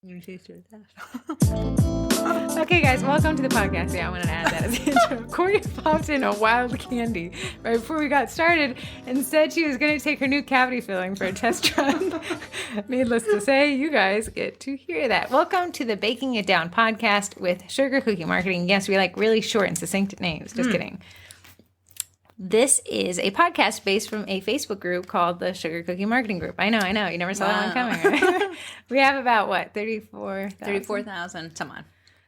Okay, guys, welcome to the podcast. Yeah, I wanted to add that as the intro. Corey popped in a wild candy right before we got started and said she was going to take her new cavity filling for a test run. Needless to say, you guys get to hear that. Welcome to the Baking It Down podcast with Sugar Cookie Marketing. Yes, we like really short and succinct names. Just kidding. This is a podcast based from a Facebook group called the Sugar Cookie Marketing Group. I know. You never saw that one coming, right? We have about, 34,000?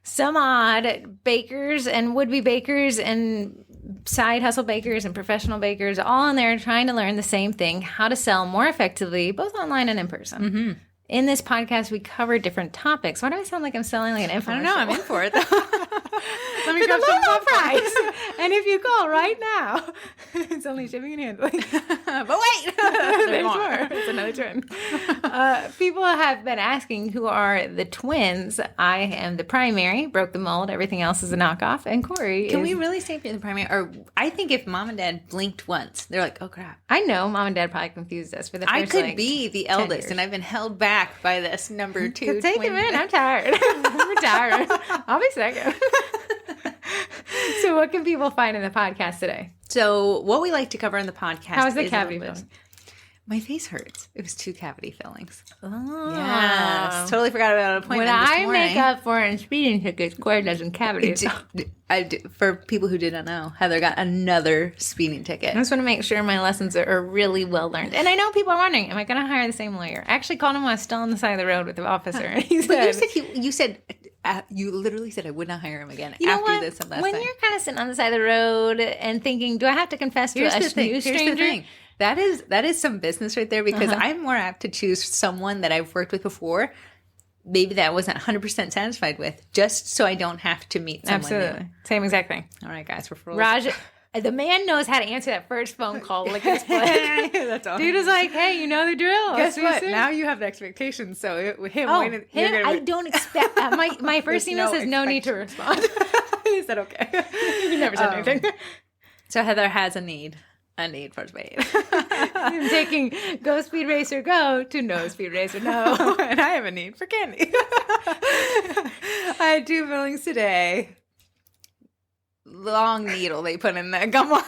Some odd bakers and would-be bakers and side hustle bakers and professional bakers all in there trying to learn the same thing, how to sell more effectively, both online and in person. Mm-hmm. In this podcast, we cover different topics. Why do I sound like I'm selling like an infomercial? I don't know. I'm in for it, though. Let me grab some price. And if you call right now, it's only shipping and handling. But wait! There's more. It's another twin. People have been asking who are the twins. I am the primary, broke the mold. Everything else is a knockoff. And Corey Can we really say if you're the primary? Or I think if mom and dad blinked once, they're like, oh, crap. I know mom and dad probably confused us for the first, I could be the eldest, and I've been held back by this number two. Take him in. I'm tired. I'm retired. I'll be second. So what can people find in the podcast today? So what we like to cover in the podcast How was the cavity filling? My face hurts. It was 2 cavity fillings. Oh. Yes. Totally forgot about an appointment What this I morning. make up for in speeding tickets, Corey doesn't cavities. For people who didn't know, Heather got another speeding ticket. I just want to make sure my lessons are really well learned. And I know people are wondering, am I going to hire the same lawyer? I actually called him when I was still on the side of the road with the officer. And he said, you literally said I would not hire him again you know after what? this and last When thing. you're kind of sitting on the side of the road and thinking, do I have to confess to a new stranger? Here's the thing. That is some business right there because I'm more apt to choose someone that I've worked with before, maybe that I wasn't 100% satisfied with, just so I don't have to meet someone Absolutely. new. Same exact thing. All right, guys, we're full. Raj, the man knows how to answer that first phone call. Like this play. That's all. Dude is like, hey, you know the drill. Guess what? Now you have the expectations. So him, I don't expect. My first email says no need to respond. He said okay. You never said anything. So Heather has a need for speed. I'm taking go speed racer go to no speed racer no. And I have a need for candy. I had 2 fillings today. Long needle they put in the gum line.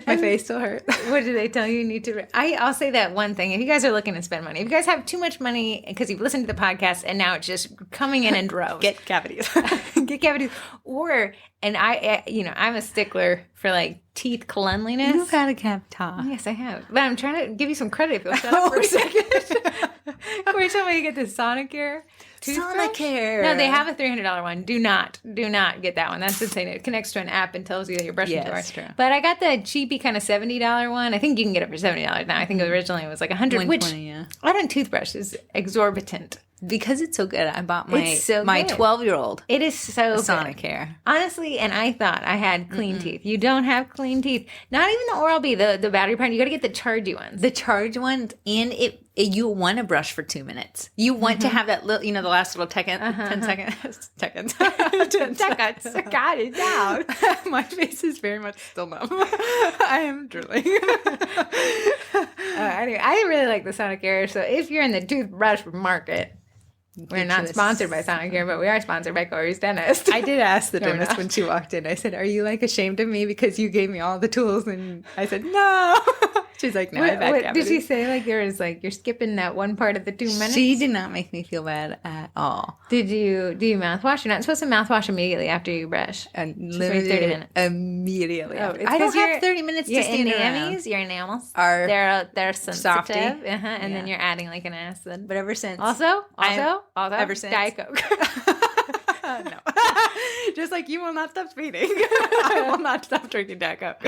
My face still hurt. What do they tell you? You need to. I'll say that one thing. If you guys are looking to spend money, if you guys have too much money because you've listened to the podcast and now it's just coming in droves, get cavities. Get cavities. And I'm a stickler for like teeth cleanliness. You've had a cavity. Yes, I have. But I'm trying to give you some credit if you'll shut up for a second. Corey, tell me you get this Sonicare toothbrush? Sonicare. No, they have a $300 one. Do not get that one. That's insane. It connects to an app and tells you that you're brushing too hard. True. But I got the cheapy kind of $70 one. I think you can get it for $70 now. I think originally it was like $100, which on a toothbrush is exorbitant. Because it's so good, I bought my 12-year-old. It is so good. Sonicare. Honestly, and I thought I had clean teeth. You don't have clean teeth. Not even the Oral-B, the battery powered. You got to get the chargy ones. The charge ones, and you want to brush for 2 minutes. You want to have that little, the last little 10 seconds. 10 seconds. Got it down. My face is very much still numb. I am drooling. Anyway, I really like the Sonicare. So if you're in the toothbrush market, we're not sponsored by Sonicare, but we are sponsored by Corey's dentist. I did ask the dentist when she walked in. I said, are you like ashamed of me because you gave me all the tools? And I said, no. She's like, no, I've had cavities. Did she say you're skipping that one part of the 2 minutes? She did not make me feel bad at all. Do you mouthwash? You're not supposed to mouthwash immediately after you brush. And literally 30 minutes. Immediately. Oh, I don't have 30 minutes to stand around. Your enamels are they're sensitive. softy. And then you're adding like an acid. But ever since. Also, ever since. Diet Coke. No. Just like you will not stop speeding. I will not stop drinking Diet Coke.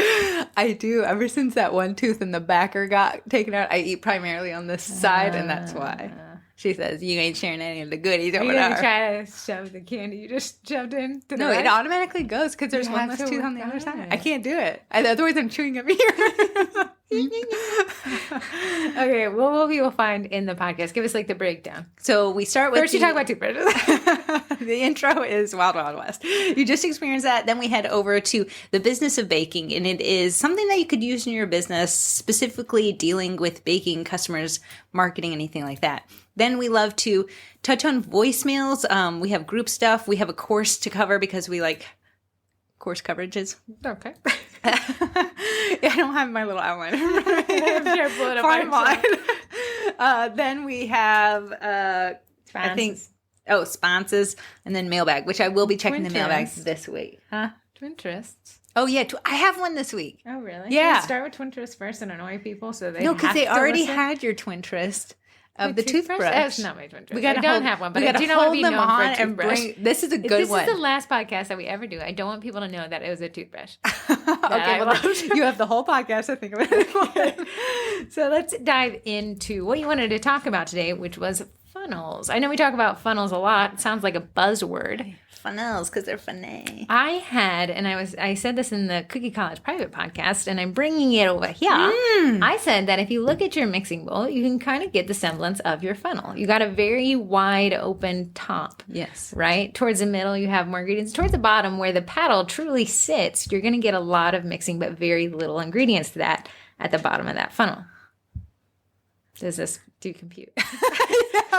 I do. Ever since that one tooth in the backer got taken out, I eat primarily on this side, and that's why. She says, you ain't sharing any of the goodies. Are you going to try to shove the candy you just shoved in? No, it automatically goes because there's one less tooth on the other side. I can't do it. Otherwise, I'm chewing up here. Okay, what will people find in the podcast? Give us like the breakdown. So we start with first. You talk about toothbrushes. The intro is Wild Wild West. You just experience that. Then we head over to the business of baking, and it is something that you could use in your business, specifically dealing with baking, customers, marketing, anything like that. Then we love to touch on voicemails. We have group stuff. We have a course to cover because we like course coverages. Okay. I don't have my little outline. Then we have, I think, sponsors, and then mailbag, which I will be checking the mailbag this week. Huh? Twinterests. Oh, yeah. I have one this week. Oh, really? Yeah. Can you start with Twinterest first and annoy people so they No, because they already listen? had your Twinterest of the toothbrush. toothbrush. That's not my Twinterest. We gotta I don't hold- have one, we but I gotta do not want to hold be them known for on a and toothbrush. this is a good one. This is the last podcast that we ever do. I don't want people to know that it was a toothbrush. Okay, well, you have the whole podcast to think about it. So let's dive into what you wanted to talk about today, which was funnels. I know we talk about funnels a lot. It sounds like a buzzword. Funnels, because they're funny. I said this in the Cookie College private podcast, and I'm bringing it over here. I said that if you look at your mixing bowl, you can kind of get the semblance of your funnel. You got a very wide open top. Yes. Right? Towards the middle, you have more ingredients. Towards the bottom, where the paddle truly sits, you're going to get a lot of mixing, but very little ingredients to that at the bottom of that funnel. Do you compute?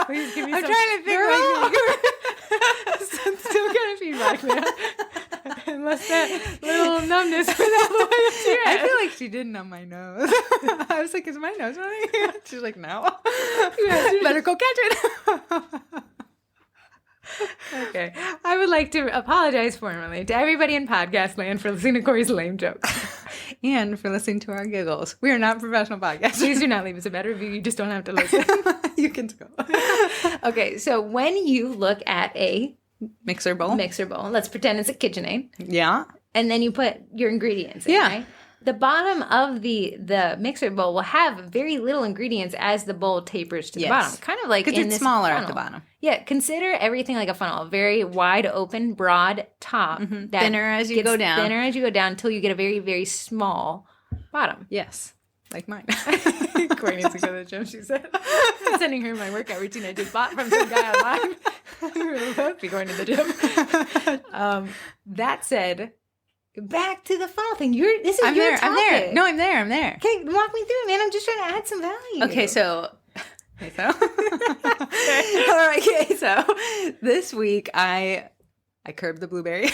Please give me I'm some. trying to think. Still getting feedback now. Unless that little numbness went all the way up to your I head. feel like she did numb my nose. I was like, is my nose running? She's like, no. Better go catch it. Okay. I would like to apologize formally to everybody in podcast land for listening to Corey's lame jokes. And for listening to our giggles. We are not professional podcasters. Please do not leave us a bad review. You just don't have to listen. You can go. Okay, so when you look at a Mixer bowl. let's pretend it's a KitchenAid, Yeah. and then you put your ingredients in, Yeah. right? The bottom of the mixer bowl will have very little ingredients as the bowl tapers to the Yes. bottom. Kind of like Because in it's this smaller funnel. at the bottom. Yeah, consider everything like a funnel. A very wide open, broad top. That Thinner as you gets go down. Thinner as you go down until you get a very, very small bottom. Yes. Like mine. Corey needs to go to the gym, she said. I'm sending her my workout routine I just bought from some guy online. We'll both be going to the gym. That said, back to the funnel thing. This is I'm your there. topic. I'm there. No, I'm there. I'm there. Okay, walk me through it, man. I'm just trying to add some value. Okay, so all right, okay, so this week I curbed the blueberry.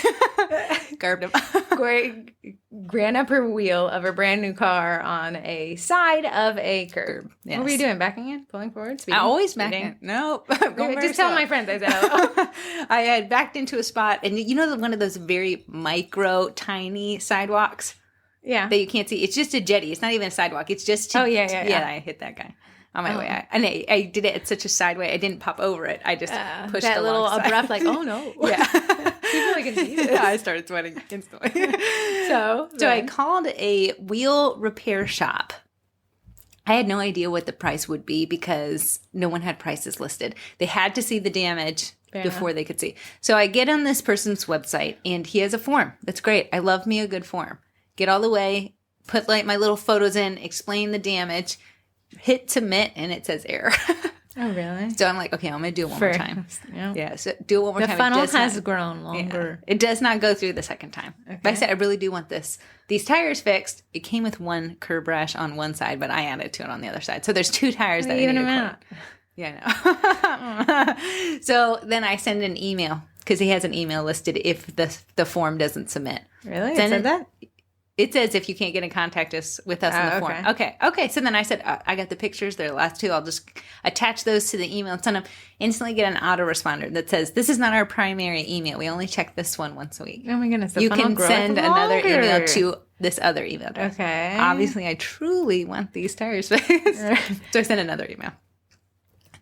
Curbed him. Corey ran up her wheel of her brand new car on a side of a curb. Yes. What were you doing? Backing in? Pulling forward? Speeding? I always back Speeding? in. No. Just tell my friends I said hello. I had backed into a spot, and you know one of those very micro, tiny sidewalks Yeah. that you can't see? It's just a jetty. It's not even a sidewalk. It's just... Oh, yeah. Yeah, I hit that guy on my way. And I did it at such a side way. I didn't pop over it. I just pushed that little alongside. abrupt, like, oh no. Yeah. People can see this. Yeah, I started sweating instantly. So I called a wheel repair shop. I had no idea what the price would be because no one had prices listed. They had to see the damage before they could see. So I get on this person's website, and he has a form. That's great. I love me a good form. Get all the way, put like my little photos in, explain the damage, hit submit, and it says error. Oh, really? So I'm like, okay, I'm going to do it one more time. Yeah. So do it one more time. The funnel It does has not- grown longer. Yeah. It does not go through the second time. But I said, I really do want these tires fixed. It came with one curb rash on one side, but I added to it on the other side. So there's two tires that I Even need to them clean. out. Yeah, I know. So then I send an email because he has an email listed if the form doesn't submit. Really? Send It said that? It says if you can't get in contact with us in the form. Okay. So then I said, I got the pictures. They're the last two. I'll just attach those to the email and send them. Instantly get an autoresponder that says, this is not our primary email. We only check this one once a week. Oh my goodness. The You funnel can grows send another longer. email to this other email address. Okay. Obviously, I truly want these tires fixed. So I send another email.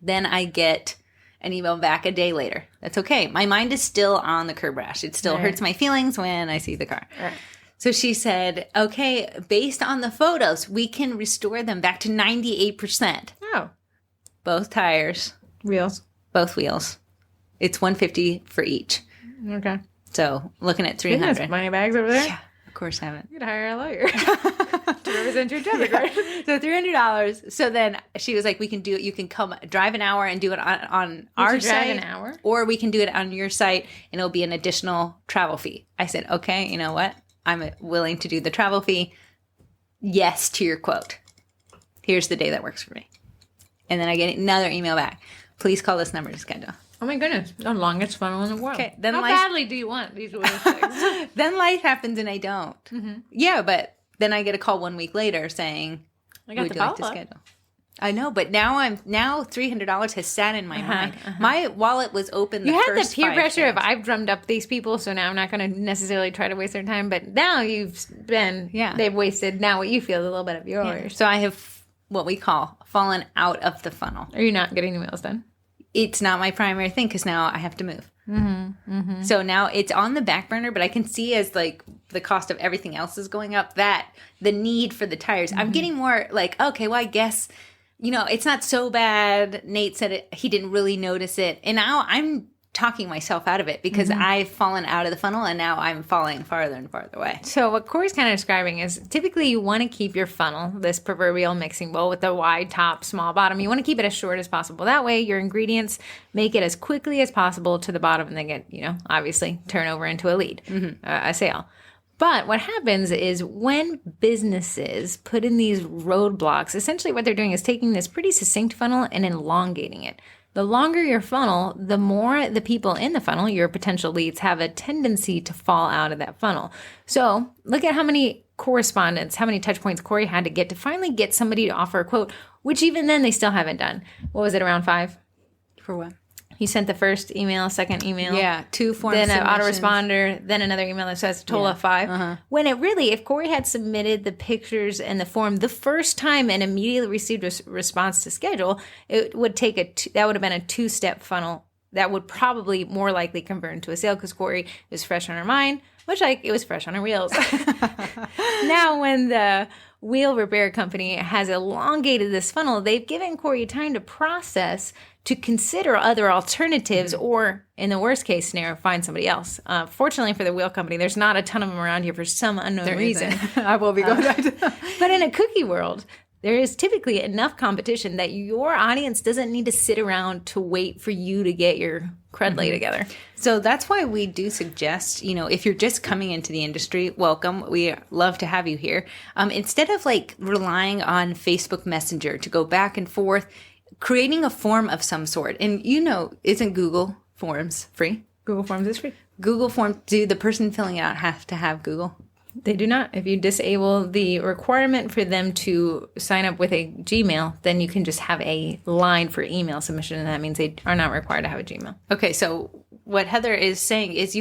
Then I get an email back a day later. That's okay. My mind is still on the curb rash. It still hurts my feelings when I see the car. Right. So she said, okay, based on the photos, we can restore them back to 98%. Oh. Both tires, Wheels. both wheels. It's $150 for each. Okay. So looking at Goodness, $300. money bags over there? Yeah, of course I haven't. You could hire a lawyer to represent your debit card. So $300. So then she was like, we can do it. You can come drive an hour and do it on our you drive site. an hour? Or we can do it on your site and it'll be an additional travel fee. I said, okay, you know what? I'm willing to do the travel fee. Yes to your quote. Here's the day that works for me. And then I get another email back. Please call this number to schedule. Oh my goodness, the longest funnel in the world. Okay, then how badly do you want these little things? Then life happens and I don't. Mm-hmm. Yeah, but then I get a call 1 week later saying, I would you like to schedule? I know, but now $300 has sat in my mind. My wallet was open. You had the peer pressure of I've drummed up these people, so now I'm not going to necessarily try to waste their time. But now they've wasted. Now what you feel is a little bit of yours. Yeah. So I have what we call fallen out of the funnel. Are you not getting emails done? It's not my primary thing because now I have to move. Mm-hmm, mm-hmm. So now it's on the back burner, but I can see as like the cost of everything else is going up, that the need for the tires. Mm-hmm. I'm getting more like, okay, well, I guess, it's not so bad. Nate said he didn't really notice it. And now I'm talking myself out of it because I've fallen out of the funnel and now I'm falling farther and farther away. So what Corey's kind of describing is typically you want to keep your funnel, this proverbial mixing bowl with the wide top, small bottom. You want to keep it as short as possible. That way your ingredients make it as quickly as possible to the bottom and they get, obviously turn over into a lead, a sale. But what happens is when businesses put in these roadblocks, essentially what they're doing is taking this pretty succinct funnel and elongating it. The longer your funnel, the more the people in the funnel, your potential leads, have a tendency to fall out of that funnel. So look at how many correspondence, how many touch points Corey had to get to finally get somebody to offer a quote, which even then they still haven't done. What was it, around 5? For what? He sent the first email, second email. Yeah, 2 forms. Then an autoresponder, then another email that says total of 5. Uh-huh. When it really, if Corey had submitted the pictures and the form the first time and immediately received a response to schedule, it would take that would have been a 2-step funnel that would probably more likely convert into a sale because Corey was fresh on her mind, much like it was fresh on her wheels. Now, when the wheel repair company has elongated this funnel, they've given Corey time to process, to consider other alternatives, or in the worst case scenario, find somebody else. Fortunately for the wheel company, there's not a ton of them around here for some unknown reason. I will be going back to that. But in a cookie world, there is typically enough competition that your audience doesn't need to sit around to wait for you to get your crud lay together. So that's why we do suggest, if you're just coming into the industry, welcome. We love to have you here. Instead of relying on Facebook Messenger to go back and forth, creating a form of some sort. And isn't Google Forms free? Google Forms is free. Google Forms, do the person filling it out have to have Google? They do not. If you disable the requirement for them to sign up with a Gmail, then you can just have a line for email submission, and that means they are not required to have a Gmail. Okay, so what Heather is saying is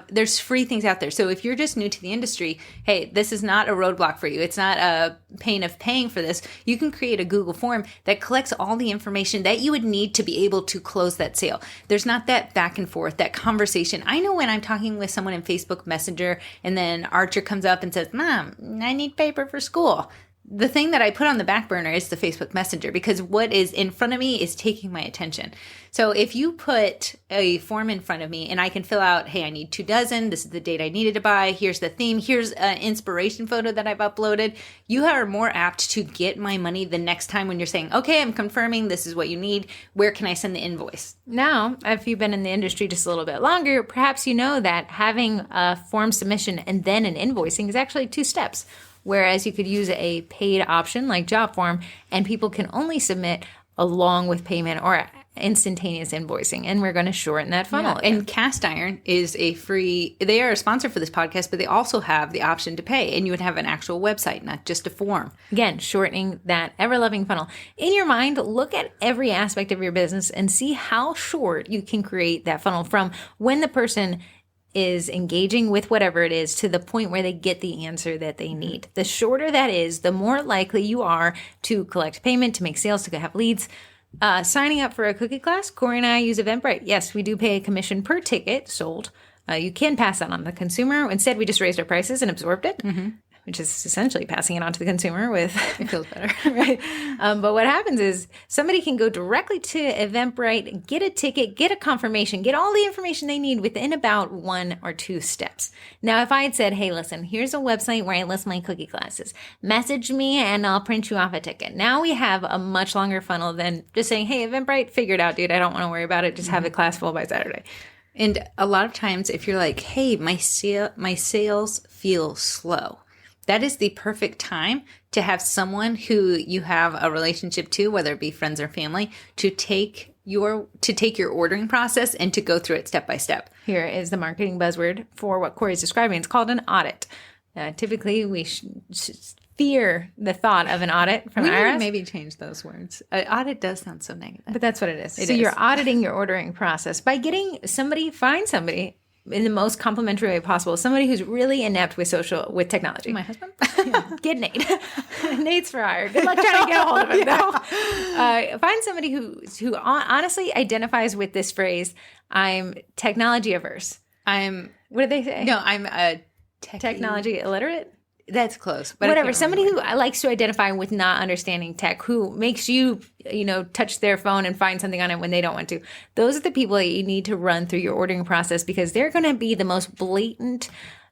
there's free things out there. So if you're just new to the industry, hey, this is not a roadblock for you. It's not a pain of paying for this. You can create a Google form that collects all the information that you would need to be able to close that sale. There's not that back and forth, that conversation. I know when I'm talking with someone in Facebook Messenger and then Archer comes up and says, Mom, I need paper for school. The thing that I put on the back burner is the Facebook Messenger because what is in front of me is taking my attention. So if you put a form in front of me and I can fill out, hey, I need 2 dozen. This is the date I needed to buy. Here's the theme. Here's an inspiration photo that I've uploaded. You are more apt to get my money the next time when you're saying, okay, I'm confirming this is what you need. Where can I send the invoice? Now, if you've been in the industry just a little bit longer, perhaps you know that having a form submission and then an invoicing is actually 2 steps. Whereas you could use a paid option like Jotform, and people can only submit along with payment or instantaneous invoicing. And we're going to shorten that funnel. Yeah. And Cast Iron is they are a sponsor for this podcast, but they also have the option to pay. And you would have an actual website, not just a form. Again, shortening that ever-loving funnel. In your mind, look at every aspect of your business and see how short you can create that funnel from when the person is engaging with whatever it is to the point where they get the answer that they need. The shorter that is, the more likely you are to collect payment, to make sales, to have leads. Signing up for a cookie class, Corey and I use Eventbrite. Yes, we do pay a commission per ticket sold. You can pass that on the consumer. Instead, we just raised our prices and absorbed it. Which is essentially passing it on to the consumer with... It feels better. Right? But what happens is somebody can go directly to Eventbrite, get a ticket, get a confirmation, get all the information they need within about 1 or 2 steps. Now, if I had said, hey, listen, here's a website where I list my cookie classes. Message me and I'll print you off a ticket. Now we have a much longer funnel than just saying, hey, Eventbrite, figure it out, dude. I don't want to worry about it. Just have the class full by Saturday. And a lot of times if you're like, hey, my sales feel slow, that is the perfect time to have someone who you have a relationship to, whether it be friends or family, to take to take your ordering process and to go through it step by step. Here is the marketing buzzword for what Corey's describing. It's called an audit. Typically, we fear the thought of an audit from We IRS. need to maybe change those words. Audit does sound so negative. But that's what it is. So you're auditing your ordering process by find somebody in the most complimentary way possible. Somebody who's really inept with technology. My husband? Get Nate. Nate's for hire. Good luck trying to get a hold of him, though. Find somebody who honestly identifies with this phrase, I'm technology averse. What did they say? No, I'm a technology illiterate? That's close. But whatever. Somebody who likes to identify with not understanding tech, who makes you, touch their phone and find something on it when they don't want to. Those are the people that you need to run through your ordering process because they're going to be the most blatant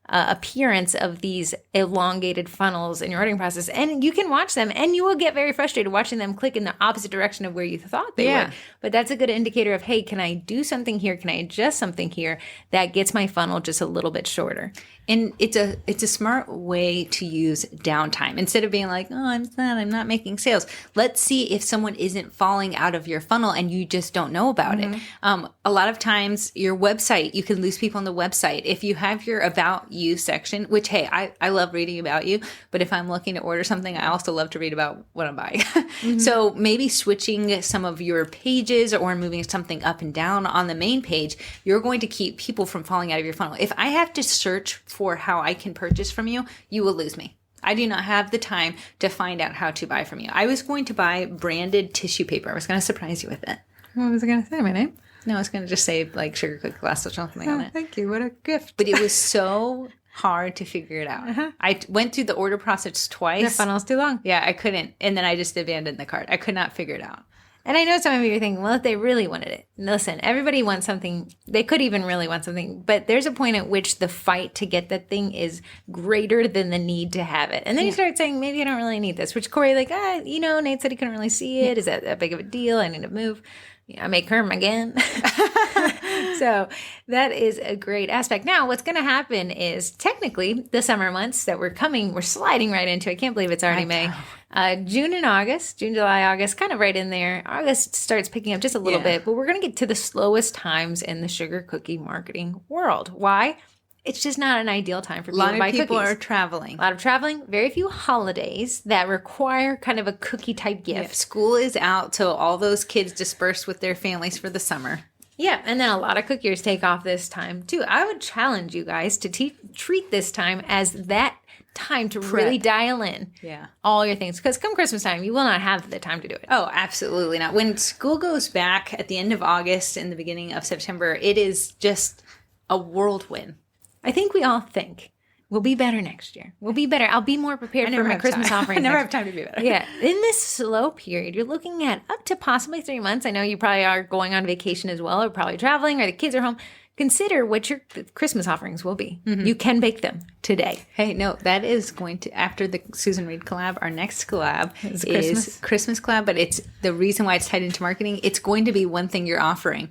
appearance of these elongated funnels in your ordering process. And you can watch them and you will get very frustrated watching them click in the opposite direction of where you thought they would. But that's a good indicator of, hey, can I do something here? Can I adjust something here that gets my funnel just a little bit shorter? And it's a smart way to use downtime. Instead of being like, oh, I'm sad, I'm not making sales. Let's see if someone isn't falling out of your funnel and you just don't know about it. A lot of times your website, you can lose people on the website. If you have your About You section, which, hey, I love reading about you, but if I'm looking to order something, I also love to read about what I'm buying. So maybe switching some of your pages or moving something up and down on the main page, you're going to keep people from falling out of your funnel. If I have to search for how I can purchase from you, you will lose me. I do not have the time to find out how to buy from you. I was going to buy branded tissue paper. I was going to surprise you with it. What was I going to say? My name? No, I was going to just say like sugar cookie glass or something on it. Thank you. What a gift. But it was so hard to figure it out. I went through the order process twice. The funnel's too long. Yeah, I couldn't. And then I just abandoned the cart. I could not figure it out. And I know some of you are thinking, well, if they really wanted it. Listen, everybody wants something. They could even really want something. But there's a point at which the fight to get that thing is greater than the need to have it. And then you start saying, maybe I don't really need this. Which Corey, Nate said he couldn't really see it. Is that big of a deal? I need to move. I make Herm again. So that is a great aspect. Now, what's going to happen is technically the summer months that we're sliding right into. I can't believe it's already May. June, July, August, kind of right in there. August starts picking up just a little bit, but we're going to get to the slowest times in the sugar cookie marketing world. Why? It's just not an ideal time for people to buy cookies. A lot of people are traveling. A lot of traveling. Very few holidays that require kind of a cookie-type gift. Yep. School is out, so all those kids disperse with their families for the summer. Yeah, and then a lot of cookiers take off this time, too. I would challenge you guys to treat this time as that time to really dial in all your things. Because come Christmas time, you will not have the time to do it. Oh, absolutely not. When school goes back at the end of August and the beginning of September, it is just a whirlwind. I think we all think we'll be better next year. We'll be better. I'll be more prepared for my Christmas offerings. I never have time to be better. Yeah. In this slow period, you're looking at up to possibly 3 months. I know you probably are going on vacation as well, or probably traveling, or the kids are home. Consider what your Christmas offerings will be. You can bake them today. Hey, no, that is going to, after the Susan Reed collab, our next collab is Christmas collab, but it's the reason why it's tied into marketing. It's going to be one thing you're offering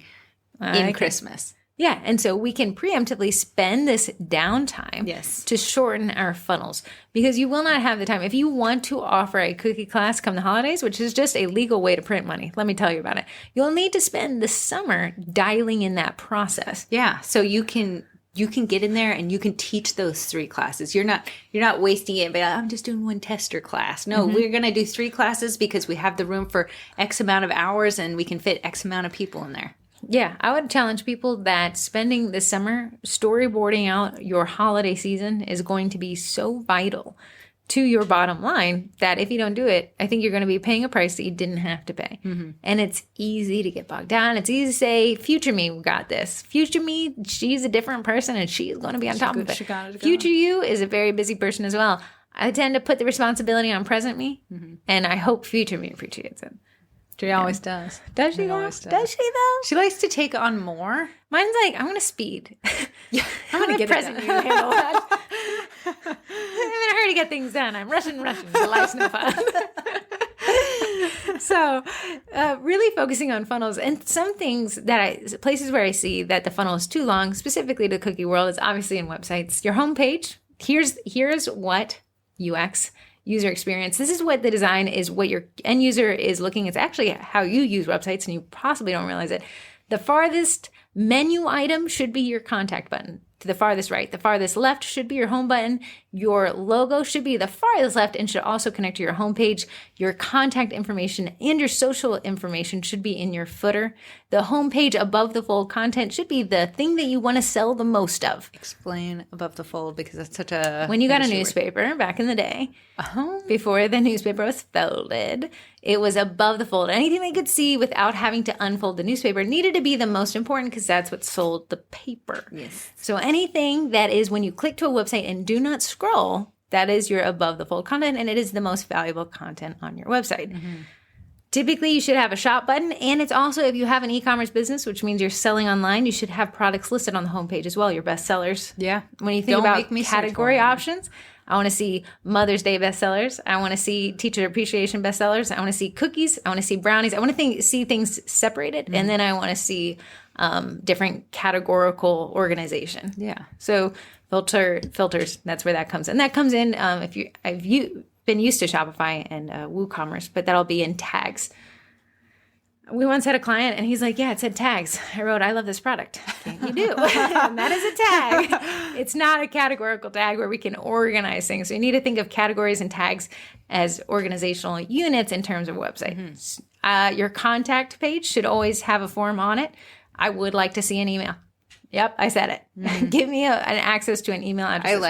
in Christmas. Yeah, and so we can preemptively spend this downtime to shorten our funnels because you will not have the time. If you want to offer a cookie class come the holidays, which is just a legal way to print money, let me tell you about it, you'll need to spend the summer dialing in that process. Yeah, so you can get in there and you can teach those 3 classes. You're not wasting it, but I'm just doing one tester class. No, we're going to do 3 classes because we have the room for X amount of hours and we can fit X amount of people in there. Yeah, I would challenge people that spending the summer storyboarding out your holiday season is going to be so vital to your bottom line that if you don't do it, I think you're going to be paying a price that you didn't have to pay. And it's easy to get bogged down. It's easy to say, future me got this. Future me, she's a different person and she's going to be on top of it. Future you is a very busy person as well. I tend to put the responsibility on present me, and I hope future me appreciates it. She always does. Does she though? Does she though? She likes to take on more. Mine's like, I'm going to speed. I'm going to get present you handle that. I'm in a hurry to get things done. I'm rushing. Life's no fun. So really focusing on funnels and some things places where I see that the funnel is too long, specifically to the cookie world, is obviously in websites. Your homepage, here's what UX user experience. This is what the design is, what your end user is looking. It's actually how you use websites, and you possibly don't realize it. The farthest menu item should be your contact button. To the farthest right. The farthest left should be your home button. Your logo should be the farthest left and should also connect to your homepage. Your contact information and your social information should be in your footer. The homepage above the fold content should be the thing that you want to sell the most of. Explain above the fold, because that's such a... When you got a newspaper back in the day, before the newspaper was folded, it was above the fold. Anything they could see without having to unfold the newspaper needed to be the most important, because that's what sold the paper. Yes. So anything that is when you click to a website and do not scroll, that is your above the fold content, and it is the most valuable content on your website. Mm-hmm. Typically, you should have a shop button, and it's also, if you have an e-commerce business, which means you're selling online, you should have products listed on the homepage as well, your best sellers. Yeah. When you think about category options, I want to see Mother's Day bestsellers. I want to see teacher appreciation bestsellers. I want to see cookies. I want to see brownies. I want to see things separated, and then I want to see different categorical organization. Yeah. So filters, that's where that comes in. That comes in if you've been used to Shopify and WooCommerce, but that'll be in tags. We once had a client, and he's like, yeah, it said tags. I wrote, I love this product. Can't you do? And that is a tag. It's not a categorical tag where we can organize things. So you need to think of categories and tags as organizational units in terms of a website. Mm-hmm. Your contact page should always have a form on it. I would like to see an email. Yep, I said it. Mm-hmm. Give me an access to an email address.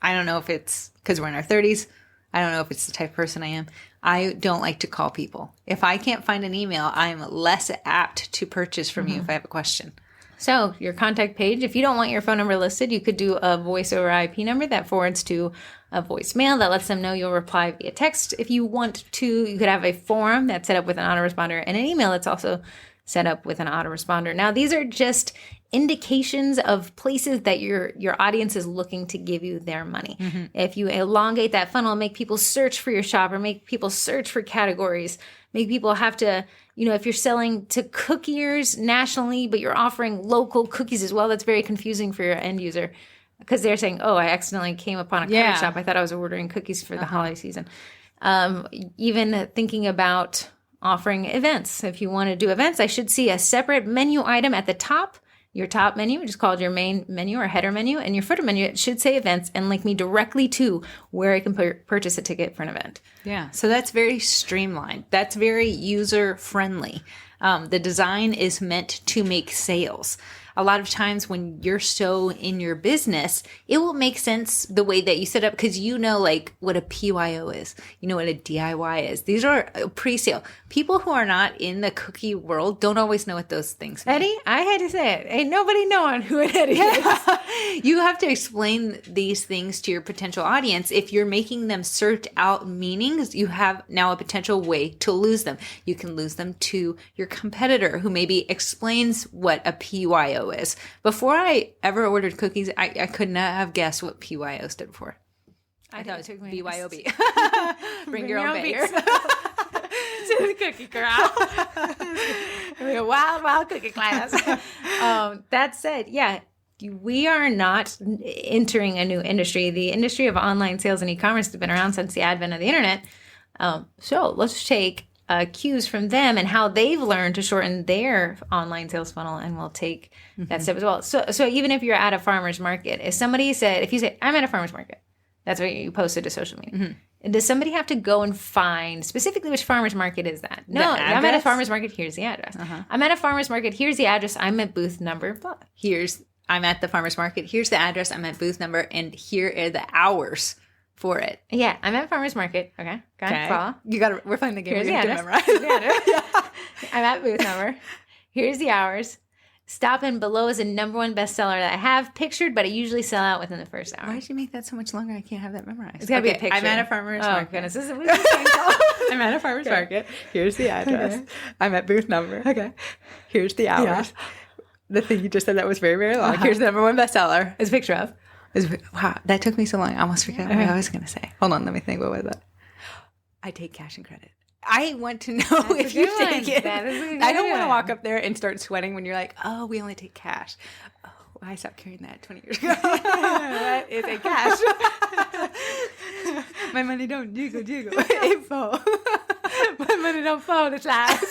I don't know if it's because we're in our 30s. I don't know if it's the type of person I am. I don't like to call people. If I can't find an email, I'm less apt to purchase from you if I have a question. So your contact page, if you don't want your phone number listed, you could do a voice over IP number that forwards to a voicemail that lets them know you'll reply via text. If you want to, you could have a form that's set up with an autoresponder and an email that's also set up with an autoresponder. Now, these are just indications of places that your audience is looking to give you their money. Mm-hmm. If you elongate that funnel, make people search for your shop or make people search for categories, make people have to, if you're selling to cookiers nationally, but you're offering local cookies as well, that's very confusing for your end user because they're saying, oh, I accidentally came upon a cookie shop. I thought I was ordering cookies for the holiday season. Even thinking about offering events. If you want to do events, I should see a separate menu item at the top. Your top menu, which is called your main menu or header menu, and your footer menu, it should say events and link me directly to where I can purchase a ticket for an event. Yeah, so that's very streamlined. That's very user-friendly. The design is meant to make sales. A lot of times when you're so in your business, it will make sense the way that you set up because like what a PYO is. You know what a DIY is. These are pre-sale. People who are not in the cookie world don't always know what those things mean. Eddie, I had to say it. Ain't nobody knowing who an Eddie is. You have to explain these things to your potential audience. If you're making them search out meanings, you have now a potential way to lose them. You can lose them to your competitor who maybe explains what a PYO is. Before I ever ordered cookies, I could not have guessed what PYO stood for. I thought it was BYOB. Bring your own baker. To the cookie corral. A wild cookie class. That said, we are not entering a new industry. The industry of online sales and e-commerce has been around since the advent of the internet. So let's take cues from them and how they've learned to shorten their online sales funnel, and we'll take that step as well. So even if you're at a farmer's market, if you say, I'm at a farmer's market, that's what you posted to social media. Mm-hmm. Does somebody have to go and find specifically which farmer's market is that? No, I'm at a farmer's market. Here's the address. Uh-huh. I'm at a farmer's market. Here's the address. I'm at booth number blah. I'm at the farmer's market. Here's the address. I'm at booth number, and here are the hours for it. Yeah, I'm at farmer's market. Okay. Follow. We're playing the game. Here's the address. I'm at booth number. Here's the hours. Stop and below is a #1 bestseller that I have pictured, but I usually sell out within the first hour. Why did you make that so much longer? I can't have that memorized. It's got to be a picture. I'm at a farmer's market. Goodness. I'm at a farmer's market. Here's the address. Okay. I'm at booth number. Okay. Here's the hours. Yeah. The thing you just said that was very, very long. Uh-huh. Here's the #1 bestseller. It's a picture of. Wow, that took me so long. I almost forgot what I was going to say. Hold on, let me think. What was that? I take cash and credit. I want to know if you take it. I don't want to walk up there and start sweating when you're like, oh, we only take cash. Oh, I stopped carrying that 20 years ago. What is a cash? My money don't jiggle jiggle. Info. My money don't fall the class.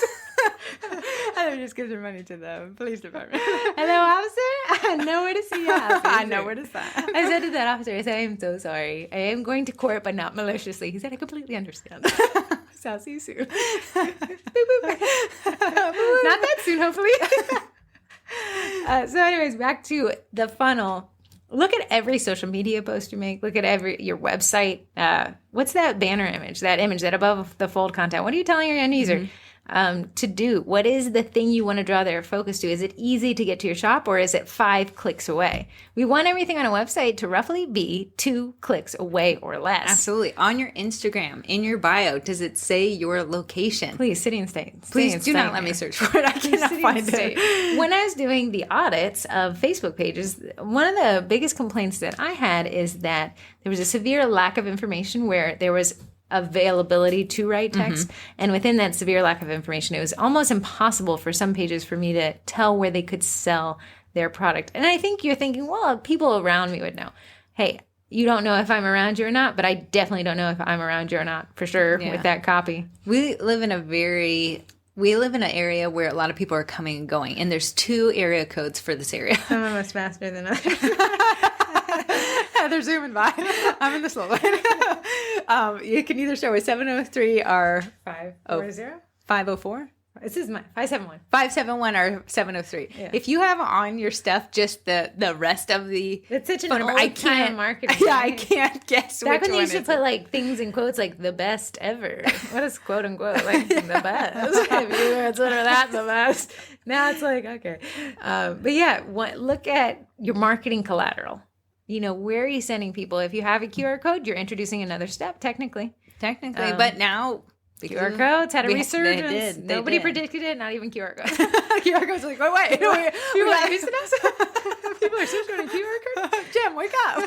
And then just gives her money to the police department. Hello, officer. I know where to see you. I know where to sign. I said to that officer, I said, I am so sorry. I am going to court, but not maliciously. He said, I completely understand. So I'll see you soon. Boop, boop. Not that soon, hopefully. So anyways, back to the funnel. Look at every social media post you make. Look at your website. What's that banner image, that above the fold content? What are you telling your end user to do? What is the thing you want to draw their focus to? Is it easy to get to your shop, or is it 5 clicks away? We want everything on a website to roughly be 2 clicks away or less. Absolutely. On your Instagram, in your bio, does it say your location? Please, city and state. Please do not let me search for it. I cannot find it. When I was doing the audits of Facebook pages, one of the biggest complaints that I had is that there was a severe lack of information where there was availability to write text. And within that severe lack of information, it was almost impossible for some pages for me to tell where they could sell their product. And I think you're thinking, well, people around me would know. Hey, you don't know if I'm around you or not, but I definitely don't know if I'm around you or not, for sure, with that copy. We live in an area where a lot of people are coming and going, and there's 2 area codes for this area. Some of us faster than others. They're zooming by. I'm in the slow lane. You can either start with 703 or 540. 504. This is my 571. 571 or 703. Yeah. If you have on your stuff just the rest of the That's such an phone number, old time marketing. Yeah, I can't guess Back which when they one used to is put it. like things in quotes like the best ever. What is quote unquote like the best? If you consider that the best. Now it's like, okay. But yeah, look at your marketing collateral. You know, where are you sending people? If you have a QR code, you're introducing another step, technically. But now QR codes had a resurgence. They Nobody did. predicted it, not even QR codes. QR codes are like, oh wait, People are using us. People are searching on QR codes. Jim, wake up.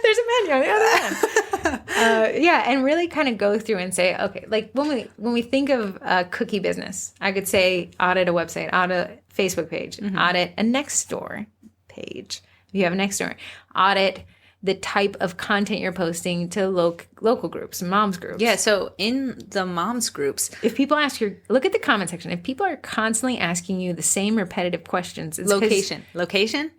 There's a menu on the other end. Yeah, and really kind of go through and say, okay, like when we think of a cookie business, I could say audit a website, audit a Facebook page, audit a Nextdoor page. If you have a Nextdoor, audit the type of content you're posting to local groups, moms groups. Yeah, so in the moms groups, if people look at the comment section. If people are constantly asking you the same repetitive questions, it's location.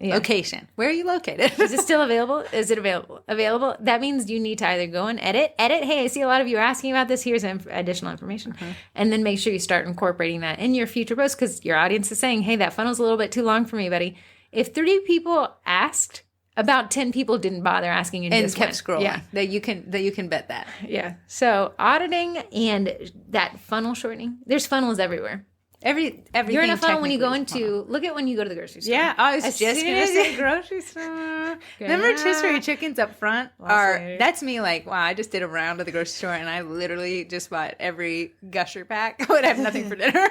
Yeah. Location. Where are you located? Is it still available? Is it available? That means you need to either go and edit. Hey, I see a lot of you are asking about this. Here's additional information. And then make sure you start incorporating that in your future posts, because your audience is saying, hey, that funnel's a little bit too long for me, buddy. If 30 people asked, about 10 people didn't bother asking you And kept scrolling. Yeah. That you can bet that. Yeah. So auditing and that funnel shortening. There's funnels everywhere. Everything. You're in a funnel when you go look at when you go to the grocery store. Yeah, I was As just soon gonna as say the grocery store. Remember rotisserie chickens up front? Lady. That's me like, wow, I just did a round of the grocery store and I literally just bought every gusher pack. I would have nothing for dinner.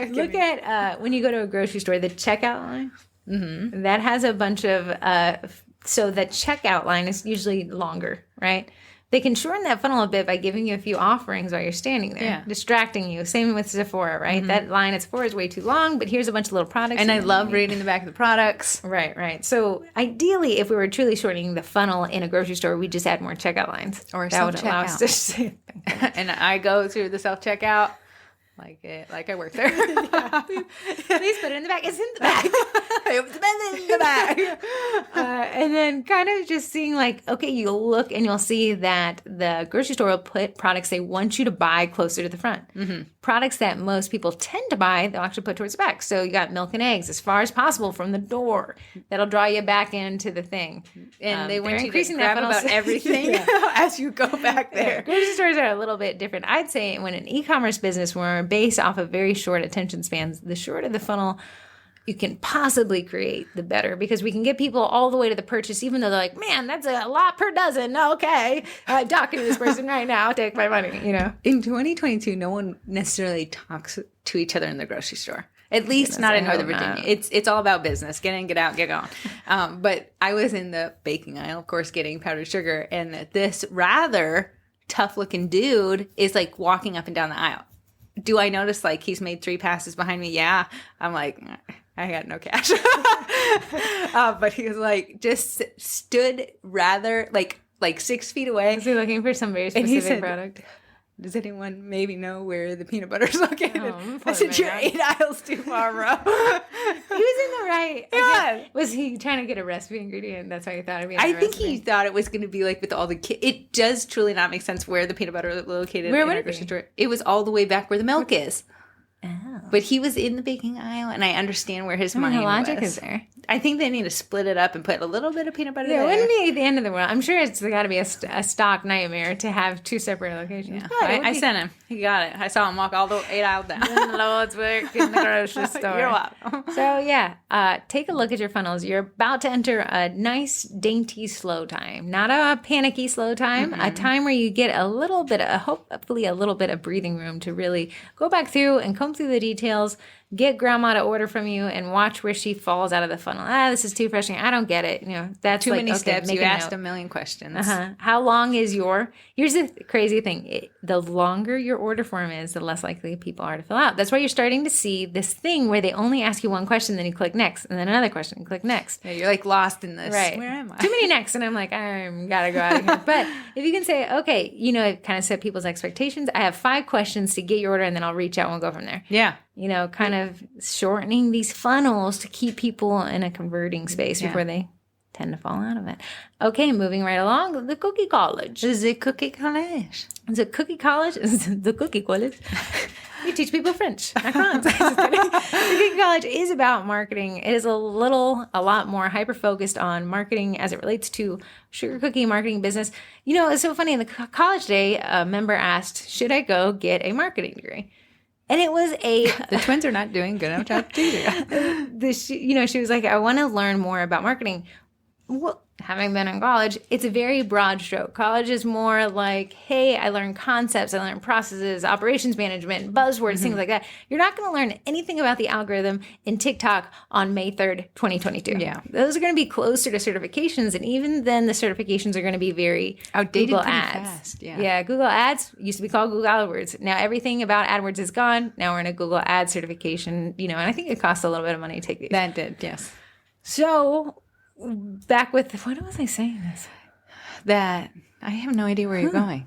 Look at when you go to a grocery store, the checkout line. That has a bunch of, so the checkout line is usually longer, right? They can shorten that funnel a bit by giving you a few offerings while you're standing there, distracting you. Same with Sephora, right? That line at Sephora is way too long, but here's a bunch of little products. And I love reading the back of the products. Right. So ideally, if we were truly shortening the funnel in a grocery store, we just add more checkout lines. Or that would allow us to And I go through the self-checkout like I work there. Please put it in the back. It's in the back. It's in the back. And then kind of just seeing like, okay, you'll look and you'll see that the grocery store will put products they want you to buy closer to the front. Products that most people tend to buy, they'll actually put towards the back. So you got milk and eggs as far as possible from the door. That'll draw you back into the thing. And they want you to that grab funnel about everything as you go back there. Grocery stores are a little bit different. I'd say when an e-commerce business, we're based off of very short attention spans, the shorter the funnel you can possibly create, the better, because we can get people all the way to the purchase, even though they're like, man, that's a lot per dozen. Okay, I'm talking to this person right now. Take my money, you know. In 2022, no one necessarily talks to each other in the grocery store. At least not in Northern Virginia. It's all about business. Get in, get out, get gone. But I was in the baking aisle, of course, getting powdered sugar, and this rather tough-looking dude is like walking up and down the aisle. Do I notice like he's made 3 passes behind me? Yeah. I'm like, I got no cash. But he was like, just stood rather like like 6 feet away. Was he looking for some very And he specific said, product? does anyone maybe know where the peanut butter is located? Oh, I said, you're man. 8 aisles too far, bro. He was in the right. Yeah. Was he trying to get a recipe ingredient? That's why he thought it'd be in I the think recipe? he thought it was going to be like with all the it does truly not make sense where the peanut butter is located Where in would our it be? grocery store. It was all the way back where the milk is. Oh. But he was in the baking aisle, and I understand where his I mean, mind the logic was. is there. I think they need to split it up and put a little bit of peanut butter Yeah, it there. wouldn't be the end of the world. I'm sure it's got to be a stock nightmare to have 2 separate locations. Yeah. But it would I be- sent him. He got it. I saw him walk all the 8 aisles down. Doing the Lord's work in the grocery store. You're welcome. So yeah, take a look at your funnels. You're about to enter a nice, dainty slow time, not a panicky slow time. A time where you get a little bit, hopefully a little bit of breathing room to really go back through and comb through the details. Get grandma to order from you and watch where she falls out of the funnel. This is too frustrating. I don't get it. You know, that's Too like, many okay, steps. make You a asked note. a million questions. How long is here's the crazy thing. The longer your order form is, the less likely people are to fill out. That's why you're starting to see this thing where they only ask you one question, then you click next, and then another question, click next. Yeah, you're like lost in this. Right. Where am I? Too many next. And I'm like, I'm gotta go out of here. But if you can say, okay, you know, it kind of set people's expectations. I have 5 questions to get your order, and then I'll reach out and we'll go from there. Yeah. You know, kind of shortening these funnels to keep people in a converting space before they tend to fall out of it. Okay, moving right along, the cookie college. Is it cookie college? Is it cookie college? Is it the cookie college? You teach people French. Macarons. Just kidding. The cookie college is about marketing. It is a lot more hyper-focused on marketing as it relates to sugar cookie marketing business. You know, it's so funny. In the college day, a member asked, should I go get a marketing degree? And it was The twins are not doing good enough job either. she was like, I want to learn more about marketing. Well, having been in college, it's a very broad stroke. College is more like, hey, I learn concepts, I learn processes, operations management, buzzwords, things like that. You're not going to learn anything about the algorithm in TikTok on May 3rd, 2022. Yeah. Those are going to be closer to certifications. And even then, the certifications are going to be very Outdated Google pretty Ads. fast, yeah. Yeah, Google Ads used to be called Google AdWords. Now everything about AdWords is gone. Now we're in a Google Ads certification, and I think it costs a little bit of money to take these. That did, yes. So back with, what was I saying this? That, I have no idea where you're going.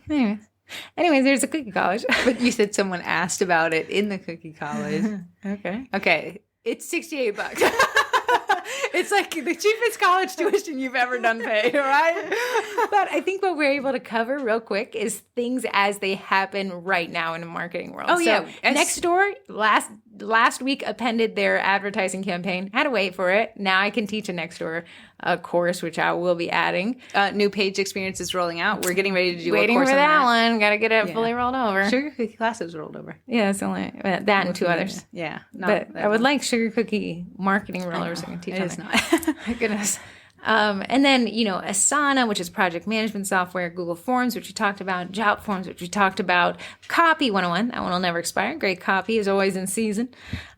Anyways, there's a cookie college. But you said someone asked about it in the cookie college. Okay. Okay, it's $68. It's like the cheapest college tuition you've ever done paid, right? But I think what we're able to cover real quick is things as they happen right now in the marketing world. Oh, yeah. Nextdoor last week appended their advertising campaign. Had to wait for it. Now I can teach a Nextdoor course, which I will be adding. New page experience is rolling out. We're getting ready to do Waiting a course for on that one. Got to get it Yeah. fully rolled over. Sugar cookie classes rolled over. Yeah, it's only that and 2 others. Yeah. But I would like sugar cookie marketing rollers. I can teach It on is there. not. My goodness. And then, Asana, which is project management software, Google Forms, which we talked about, Job Forms, which we talked about, Copy 101, that one will never expire. Great copy is always in season,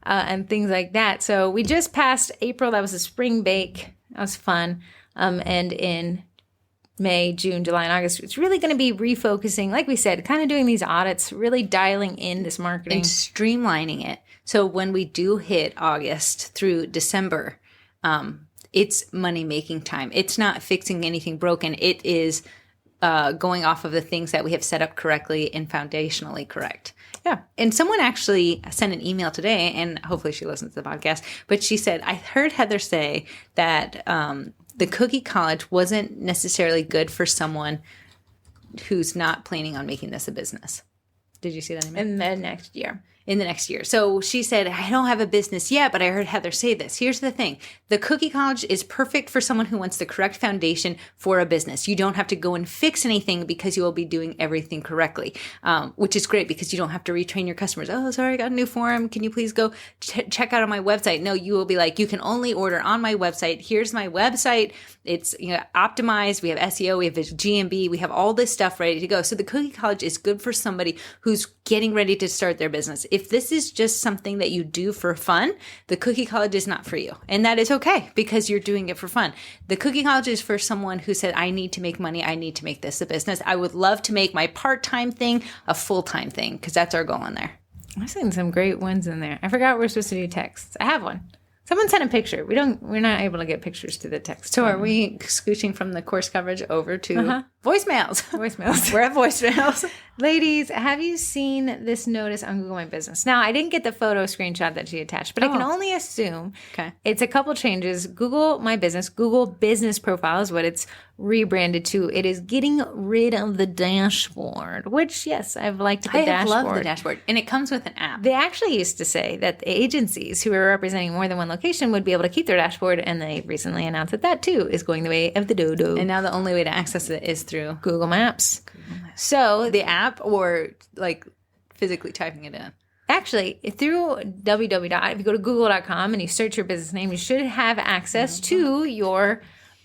and things like that. So we just passed April. That was a spring bake. That was fun. And in May, June, July, and August, it's really going to be refocusing, like we said, kind of doing these audits, really dialing in this marketing. And streamlining it. So when we do hit August through December, it's money-making time. It's not fixing anything broken. It is going off of the things that we have set up correctly and foundationally correct. Yeah. And someone actually sent an email today, and hopefully she listens to the podcast, but she said, I heard Heather say that the cookie college wasn't necessarily good for someone who's not planning on making this a business. Did you see that email? in the next year. In the next year. So she said, I don't have a business yet, but I heard Heather say this. Here's the thing. The cookie college is perfect for someone who wants the correct foundation for a business. You don't have to go and fix anything because you will be doing everything correctly, which is great because you don't have to retrain your customers. Oh, sorry, I got a new form. Can you please go check out on my website? No, you will be like, you can only order on my website. Here's my website. It's optimized. We have SEO. We have GMB. We have all this stuff ready to go. So the cookie college is good for somebody who's getting ready to start their business. If this is just something that you do for fun, the cookie college is not for you. And that is okay because you're doing it for fun. The cookie college is for someone who said, I need to make money. I need to make this a business. I would love to make my part-time thing a full-time thing because that's our goal in there. I've seen some great ones in there. I forgot we're supposed to do texts. I have one. Someone sent a picture. We're not able to get pictures to the text. So are we scooching from the course coverage over to Voicemails. We're at voicemails. Ladies, have you seen this notice on Google My Business? Now, I didn't get the photo screenshot that she attached, but I can only assume it's a couple changes. Google My Business, Google Business Profile is what it's rebranded to. It is getting rid of the dashboard, which, yes, I've liked the dashboard. I love the dashboard. And it comes with an app. They actually used to say that the agencies who are representing more than one location would be able to keep their dashboard, and they recently announced that that, too, is going the way of the dodo. And now the only way to access it is through Google Maps. So the app or like physically typing it in? Actually, through www. If you go to google.com and you search your business name, you should have access to your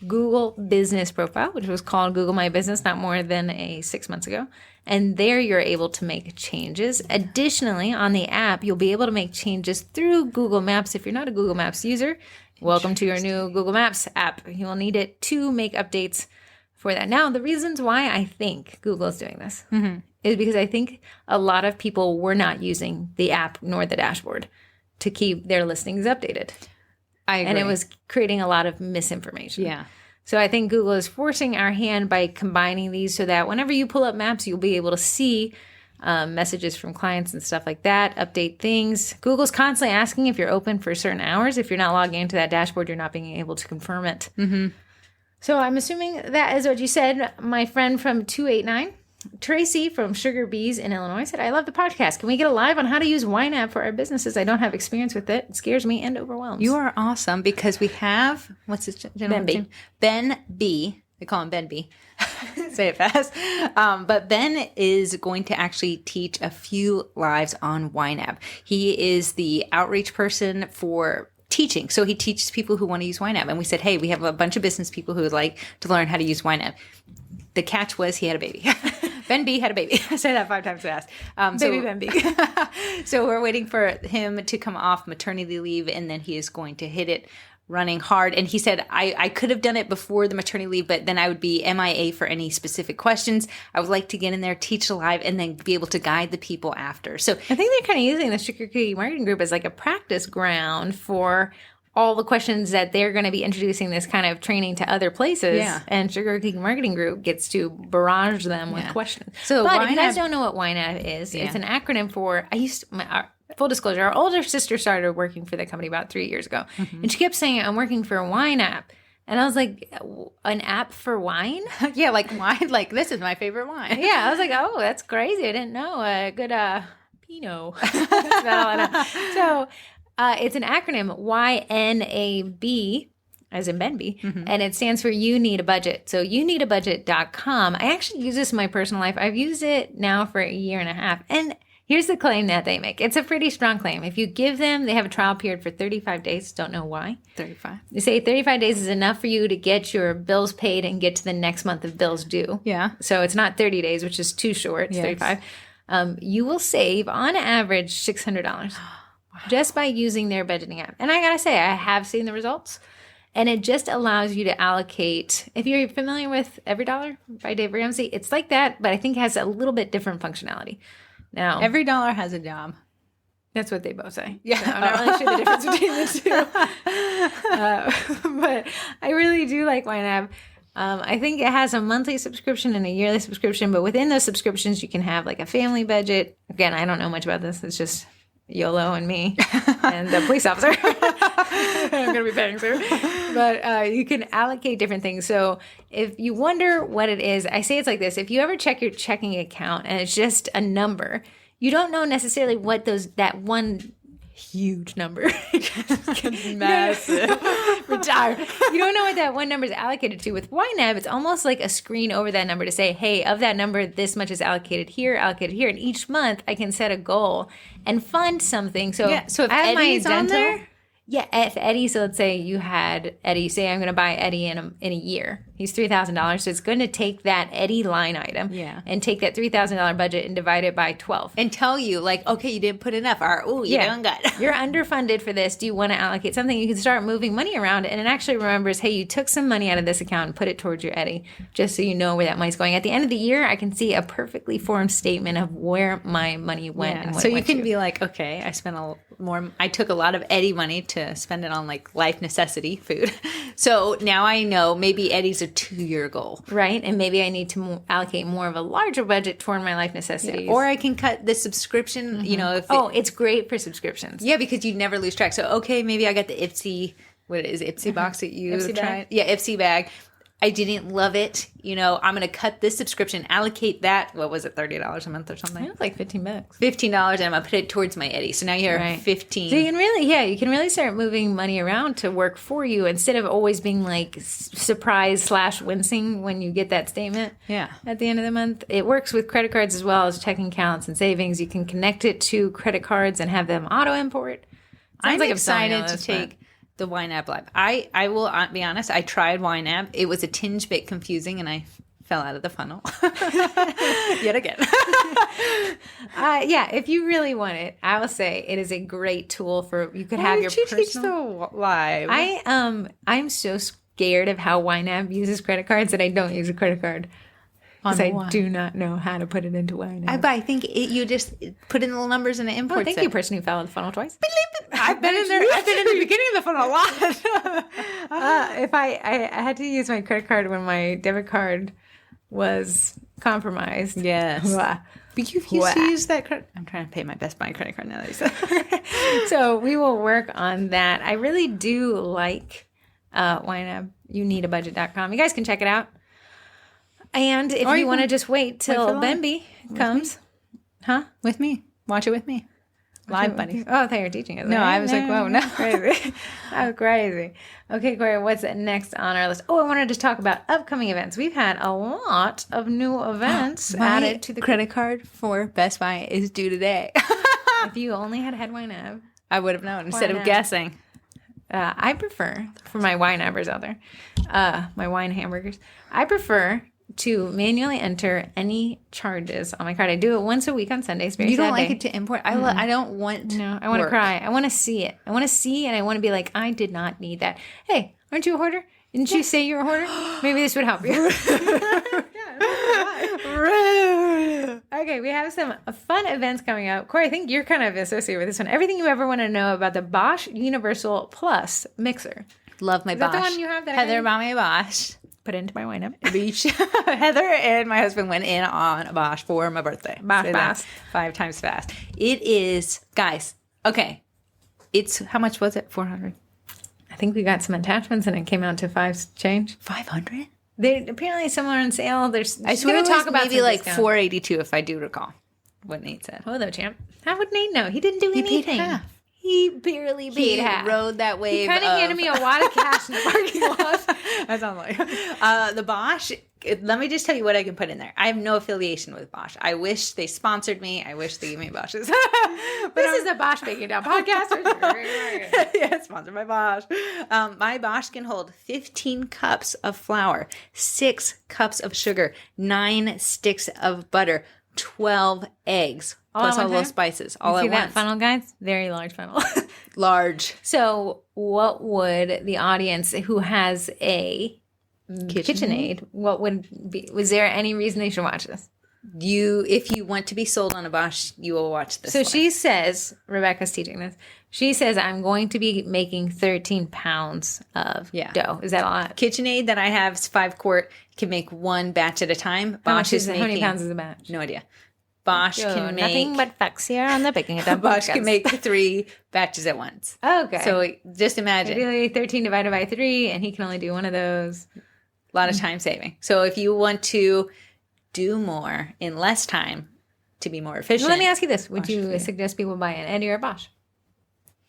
Google Business Profile, which was called Google My Business not more than 6 months ago. And there you're able to make changes. Additionally, on the app, you'll be able to make changes through Google Maps. If you're not a Google Maps user, welcome to your new Google Maps app. You'll need it to make updates for that. Now, the reasons why I think Google is doing this is because I think a lot of people were not using the app nor the dashboard to keep their listings updated. I agree. And it was creating a lot of misinformation. Yeah. So I think Google is forcing our hand by combining these so that whenever you pull up maps, you'll be able to see messages from clients and stuff like that, update things. Google's constantly asking if you're open for certain hours. If you're not logging into that dashboard, you're not being able to confirm it. So I'm assuming that is what you said. My friend from 289, Tracy from Sugar Bees in Illinois, said, I love the podcast. Can we get a live on how to use Wine App for our businesses? I don't have experience with it. It scares me and overwhelms. You are awesome because we have, what's his gentleman's name? Ben B. They call him Ben B. Say it fast. But Ben is going to actually teach a few lives on Wine App. He is the outreach person for teaching. So he teaches people who want to use Wine App. And we said, hey, we have a bunch of business people who would like to learn how to use Wine App. The catch was he had a baby. Ben B had a baby. I said that 5 times fast. Baby Ben B. So we're waiting for him to come off maternity leave, and then he is going to hit it running hard. And he said, I could have done it before the maternity leave, but then I would be MIA for any specific questions. I would like to get in there, teach live, and then be able to guide the people after. So I think they're kind of using the Sugar Cookie Marketing Group as like a practice ground for all the questions that they're going to be introducing this kind of training to other places. Yeah. And Sugar Cookie Marketing Group gets to barrage them with questions. So but if you guys don't know what Wine App is, it's an acronym for, full disclosure, our older sister started working for the company about 3 years ago. And she kept saying, I'm working for a wine app. And I was like, an app for wine? Yeah, like wine. Like, this is my favorite wine. Yeah, I was like, oh, that's crazy. I didn't know. A good Pinot. That's about all I know. So it's an acronym, YNAB, as in Benby, and it stands for You Need a Budget. So youneedabudget.com. I actually use this in my personal life. I've used it now for 1.5 years. And here's the claim that they make. It's a pretty strong claim. If you give them, they have a trial period for 35 days. Don't know why. 35. They say 35 days is enough for you to get your bills paid and get to the next month of bills due. Yeah. So it's not 30 days, which is too short. It's 35. You will save, on average, $600 just by using their budgeting app. And I got to say, I have seen the results. And it just allows you to allocate. If you're familiar with Every Dollar by Dave Ramsey, it's like that, but I think it has a little bit different functionality. Now, every dollar has a job. That's what they both say. Yeah. So I'm not really sure the difference between the two. But I really do like Wine App. I think it has a monthly subscription and a yearly subscription, but within those subscriptions, you can have like a family budget. Again, I don't know much about this. It's just YOLO and me and the police officer. I'm going to be paying soon. But you can allocate different things. So if you wonder what it is, I say it's like this. If you ever check your checking account and it's just a number, you don't know necessarily what that one huge number. Massive. Retired. You don't know what that one number is allocated to. With Wine App, it's almost like a screen over that number to say, hey, of that number, this much is allocated here. And each month I can set a goal and fund something. So, so if I have Eddie's my dental, on there? Yeah, if Eddie, so let's say you had Eddie, say I'm going to buy Eddie in a year. He's $3,000. So it's going to take that Eddie line item and take that $3,000 budget and divide it by 12. And tell you, like, okay, you didn't put enough. Or, oh, you done got. You're underfunded for this. Do you want to allocate something? You can start moving money around. And it actually remembers, hey, you took some money out of this account and put it towards your Eddie, just so you know where that money's going. At the end of the year, I can see a perfectly formed statement of where my money went. And what so it you went can to. be like, okay, I took a lot of Eddie money to spend it on like life necessity food. So now I know maybe Eddie's a a 2-year goal. Right. And maybe I need to allocate more of a larger budget toward my life necessities. Yeah. Or I can cut the subscription, if it's great for subscriptions. Yeah, because you never lose track. So, okay, maybe I got the Ipsy, what is it, Ipsy box that you Ipsy tried? bag? Yeah, Ipsy bag. I didn't love it. I'm going to cut this subscription, allocate that. What was it, $30 a month or something? It was like $15. $15, and I'm going to put it towards my Eddie. So now you're 15. So you can really start moving money around to work for you instead of always being like surprised/wincing when you get that statement. Yeah. At the end of the month, it works with credit cards as well as checking accounts and savings. You can connect it to credit cards and have them auto import. I'm excited to take the YNAB Live. I will be honest. I tried YNAB. It was a tinge bit confusing, and I fell out of the funnel yet again. If you really want it, I will say it is a great tool for you could have your personal. Teach the Live? I'm so scared of how YNAB uses credit cards that I don't use a credit card. Because I do not know how to put it into YNAB. I think you just put in the little numbers and it imports. Thank you, person who fell in the funnel twice. I've been in there. I've been in the beginning of the funnel a lot. If I had to use my credit card when my debit card was compromised. Yes. But you used to use that credit. I'm trying to pay my Best Buy credit card now that you said. So we will work on that. I really do like YNAB. YouNeedABudget.com. You guys can check it out. And if you want to just wait till Bemby comes. Huh? With me. Watch it with me. Live bunnies. Oh, I thought you were teaching it. No, I was like, whoa, no. Crazy. Oh, crazy. Okay, Corey, what's next on our list? Oh, I wanted to talk about upcoming events. We've had a lot of new events added to the credit card for Best Buy is due today. If you only had YNAB, I would have known instead of guessing. I prefer, for my YNABers out there, my wine hamburgers, I prefer to manually enter any charges on my card. I do it once a week on Sundays. You don't like it to import? I don't want No, I want to cry. I want to see it. I want to see and I want to be like, I did not need that. Hey, aren't you a hoarder? Didn't you say you're a hoarder? Maybe this would help you. Okay, we have some fun events coming up. Corey, I think you're kind of associated with this one. Everything you ever want to know about the Bosch Universal Plus mixer. Love my Bosch. Is that the one you have? That Heather bought me a Bosch. Put into my YNAB. Heather and my husband went in on a Bosch for my birthday. Bosch fast. 5 times fast. It is, guys, okay. It's, how much was it? 400? I think we got some attachments and it came out to 5 change. 500? They apparently some are on sale. There's I swear to talk about maybe like discount. 482 if I do recall what Nate said. Oh, though, champ. How would Nate know? He didn't do anything. Paid half. He barely paid half. He rode that wave. He kind of handed me a wad of cash in the parking lot. That sounds like the Bosch. Let me just tell you what I can put in there. I have no affiliation with Bosch. I wish they sponsored me. I wish they gave me Bosches. This is a Bosch Baking Down podcast. Yeah, sponsored by Bosch. My Bosch can hold 15 cups of flour, 6 cups of sugar, 9 sticks of butter, 12 eggs, plus all those spices, all at once. See that funnel, guys? Very large funnel. Large. So what would the audience who has a KitchenAid, what would be, was there any reason they should watch this? If you want to be sold on a Bosch, you will watch this. So she says, Rebecca's teaching this, she says, I'm going to be making 13 pounds of dough. Is that a lot? KitchenAid that I have is 5-quart, can make 1 batch at a time. Bosch is making, how many pounds is a batch? No idea. Bosch can make nothing but facts here on the Baking It Down. Bosch can make 3 batches at once. Okay. So just imagine. Ideally 13 divided by 3, and he can only do one of those. A lot of time saving. So if you want to do more in less time to be more efficient. Well, let me ask you this. Would you suggest people buy an Eddie or a Bosch?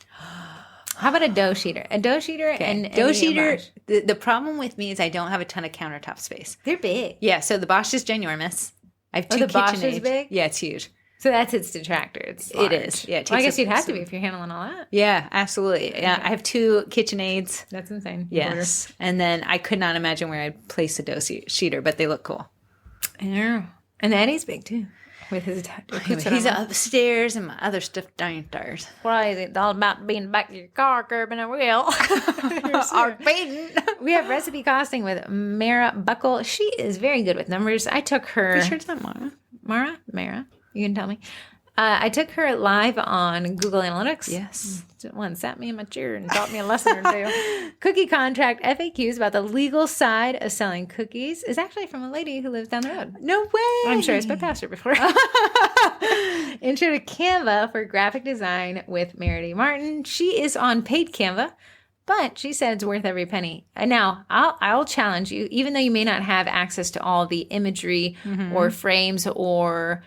How about a dough sheeter? A dough sheeter and dough sheeter. The problem with me is I don't have a ton of countertop space. They're big. Yeah, so the Bosch is ginormous. I have 2 the Bosch is big? Yeah, it's huge. So that's its detractor. It is. Yeah, I guess you'd have to be if you're handling all that. Yeah, absolutely. Yeah, okay. I have 2 KitchenAids. That's insane. Yes. And then I could not imagine where I'd place a dough sheeter, but they look cool. Yeah. And Eddie's big too. With his he's upstairs and my other stuff downstairs. Crazy. It's all about being back in your car, curbing a wheel. We have recipe costing with Mara Buckle. She is very good with numbers. I took her. Are you sure it's not Mara? Mara? You can tell me. I took her live on Google Analytics. Yes. One sat me in my chair and taught me a lesson or two. Cookie contract FAQs about the legal side of selling cookies is actually from a lady who lives down the road. No way. I'm sure I sped past her before. Intro to Canva for graphic design with Meredith Martin. She is on paid Canva, but she said it's worth every penny. And now I'll challenge you, even though you may not have access to all the imagery or frames or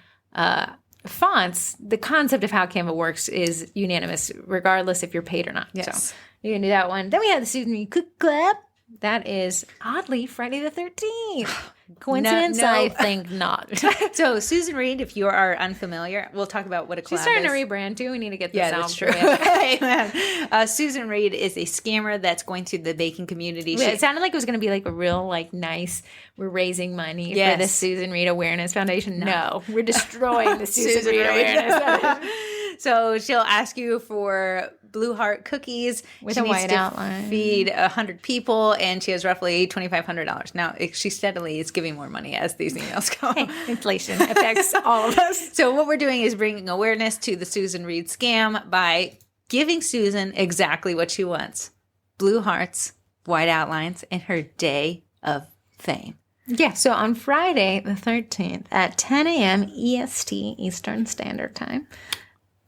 fonts, the concept of how Canva works is unanimous, regardless if you're paid or not. Yes. So you can do that one. Then we have the Susan Reed Cook Club. That is oddly Friday the 13th. Coincidence? No. I think not. So Susan Reed, if you are unfamiliar, we'll talk about what a collab She's starting is. to rebrand too. We need to get this out. That's true. Susan Reed is a scammer that's going through the baking community. It sounded like it was going to be like a real nice, we're raising money for the Susan Reed Awareness Foundation. No, we're destroying the Susan Reed Awareness Foundation. So she'll ask you for Blue Heart cookies with she a needs white to outline. Feed 100 people, and she has roughly $2,500. Now she steadily is giving more money as these emails go. Hey, inflation affects all of us. So what we're doing is bringing awareness to the Susan Reed scam by giving Susan exactly what she wants: blue hearts, white outlines, and her day of fame. Yeah, so on Friday the 13th at 10 a.m. EST, Eastern Standard Time.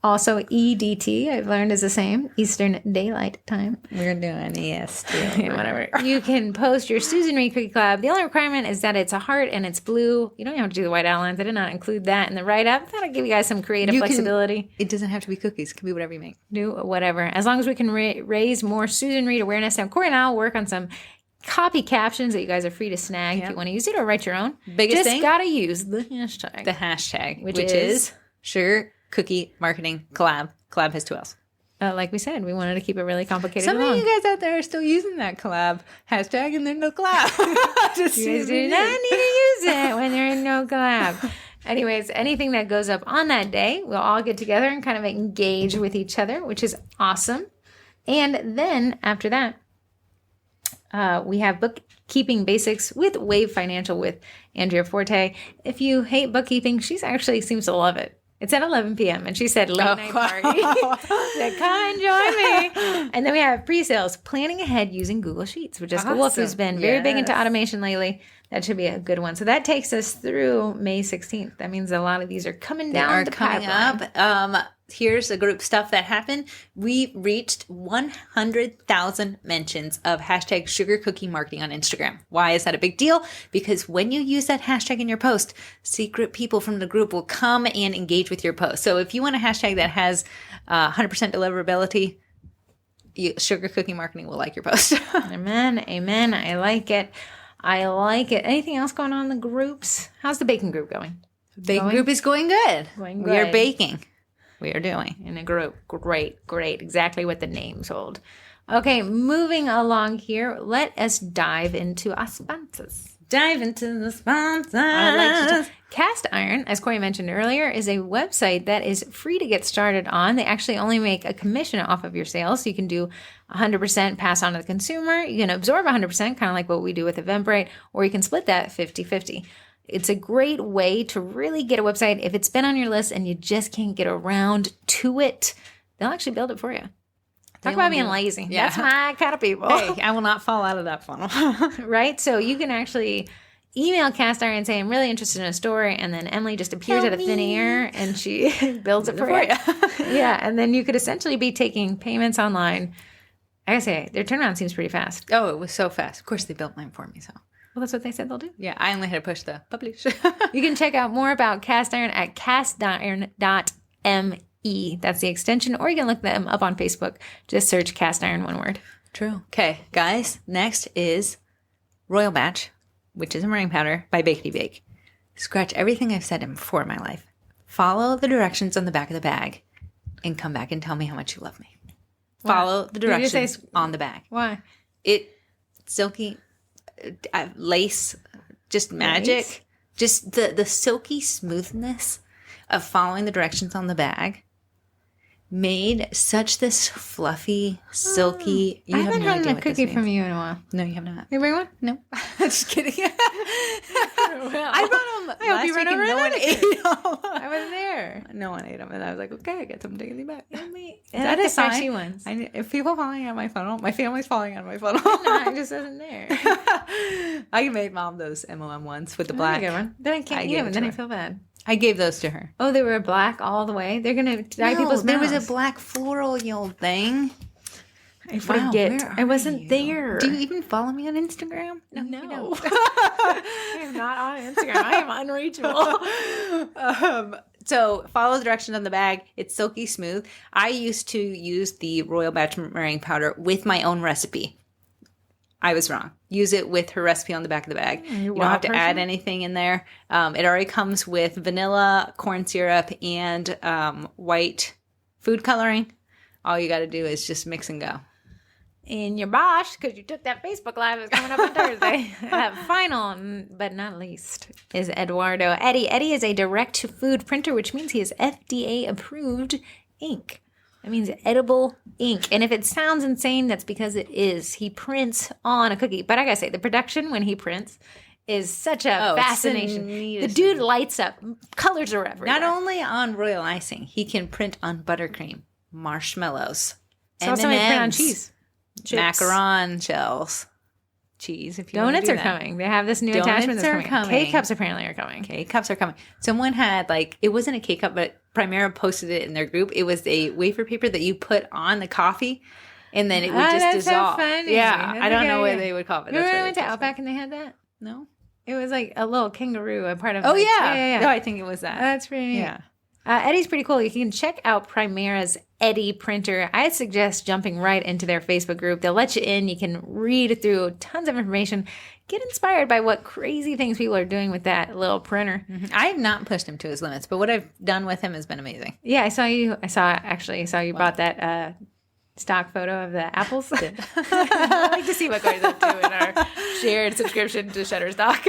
Also, EDT, I've learned is the same, Eastern Daylight Time. We're doing EST. Whatever. You can post your Susan Reed Cookie Collab. The only requirement is that it's a heart and it's blue. You don't have to do the white outlines. I did not include that in the write-up. That'll give you guys some creative flexibility. It doesn't have to be cookies. It can be whatever you make. Do whatever. As long as we can raise more Susan Reed awareness. Now, Corey and I will work on some copy captions that you guys are free to snag if you want to use it or write your own. Biggest thing? Just got to use the hashtag. The hashtag, which is Sugar Cookie Marketing Collab. Collab has 2 L's. Like we said, we wanted to keep it really complicated. Some of you guys out there are still using that collab hashtag and there's no collab. Just you guys do not need to use it when there is no collab. Anyways, anything that goes up on that day, we'll all get together and kind of engage with each other, which is awesome. And then after that, we have bookkeeping basics with Wave Financial with Andrea Forte. If you hate bookkeeping, she actually seems to love it. It's at 11 p.m. and she said late night party. Said, come and join me. And then we have pre-sales, planning ahead using Google Sheets, which is cool. Wolf, who's been very big into automation lately. That should be a good one. So that takes us through May 16th. That means a lot of these are coming down the pipeline. Up. Here's the group stuff that happened. We reached 100,000 mentions of hashtag sugar cookie marketing on Instagram. Why is that a big deal? Because when you use that hashtag in your post, secret people from the group will come and engage with your post. So if you want a hashtag that has 100% deliverability, sugar cookie marketing will like your post. Amen. Amen. I like it. I like it. Anything else going on in the groups? How's the baking group going? Baking group is going good. Going We are good. baking. We are doing. In a group. Great. Exactly what the name told. Okay, moving along here. Let us dive into our sponsors. Dive into the sponsors. Cast Iron, as Corey mentioned earlier, is a website that is free to get started on. They actually only make a commission off of your sales. So you can do 100% pass on to the consumer. You can absorb 100%, kind of like what we do with Eventbrite, or you can split that 50-50. It's a great way to really get a website. If it's been on your list and you just can't get around to it, they'll actually build it for you. Talk about being lazy. Yeah. That's my kind of people. Hey, I will not fall out of that funnel. Right? So you can actually email Cast Iron and say, I'm really interested in a story. And then Emily just appears out of thin air and she builds it for you. Yeah. And then you could essentially be taking payments online. I gotta say, their turnaround seems pretty fast. Oh, it was so fast. Of course, they built mine for me, so. Well, that's what they said they'll do. Yeah, I only had to push the publish. You can check out more about Cast Iron at castiron.me. That's the extension, or you can look them up on Facebook. Just search Cast Iron, one word. True. Okay, guys, next is Royal Batch, which is a meringue powder by Bakety Bake. Scratch everything I've said before in my life. Follow the directions on the back of the bag and come back and tell me how much you love me. Why? Follow the directions on the bag. Why? Silky lace, just magic. Lace? Just the silky smoothness of following the directions on the bag made such this fluffy, silky. You I have haven't no had idea a what this cookie means. from you in a while. No, you have not. You bring one? No, just kidding. I brought them. I hope you run over no one another ate them. I wasn't there. No one ate them, and I was like, okay, I got some dignity back. That is flashy ones. If people falling on my funnel, my family's falling on my funnel. No, I just wasn't there. I made mom those MLM ones with the That's a black. good one. Then I can't eat gave them, it and to then I her. feel bad. I gave those to her. Oh, they were black all the way? They're going to dye people's there was a mouths. black floral thing. I forget. where I are wasn't you? there. Do you even follow me on Instagram? No. I am not on Instagram. I am unreachable. So follow the directions on the bag. It's silky smooth. I used to use the Royal Batch meringue powder with my own recipe. I was wrong. Use it with her recipe on the back of the bag. You don't have to add anything in there. It already comes with vanilla, corn syrup, and white food coloring. All you got to do is just mix and go. In your Bosch, because you took that Facebook Live that's coming up on Thursday. Final, but not least, is Eduardo Eddie. Eddie is a direct-to-food printer, which means he is FDA-approved ink. That means edible ink. And if it sounds insane, that's because it is. He prints on a cookie. But I gotta say, the production when he prints is such a fascination. The dude lights up. Colors are everywhere. Not only on royal icing, he can print on buttercream, marshmallows, so also he print on cheese. Chips. Macaron shells, cheese. If you Donuts want are to do that. coming. They have this new Donuts attachment that's are coming. K-cups apparently are coming. K-cups are coming. Someone had it wasn't a K-cup, but Primera posted it in their group. It was a wafer paper that you put on the coffee, and then it would just that's dissolve. So funny. Yeah, That's I don't know what idea. they would call it. Remember That's I what went it to is. Outback and they had that? No. It was like a little kangaroo, a part of. Oh like, yeah. yeah. No, I think it was that. That's pretty neat. Yeah. Eddie's pretty cool. You can check out Primera's Eddie printer. I suggest jumping right into their Facebook group. They'll let you in. You can read through tons of information. Get inspired by what crazy things people are doing with that little printer. I have not pushed him to his limits, but what I've done with him has been amazing. Yeah, I saw you brought that stock photo of the apples. I like to see what goes up to in our shared subscription to Shutterstock.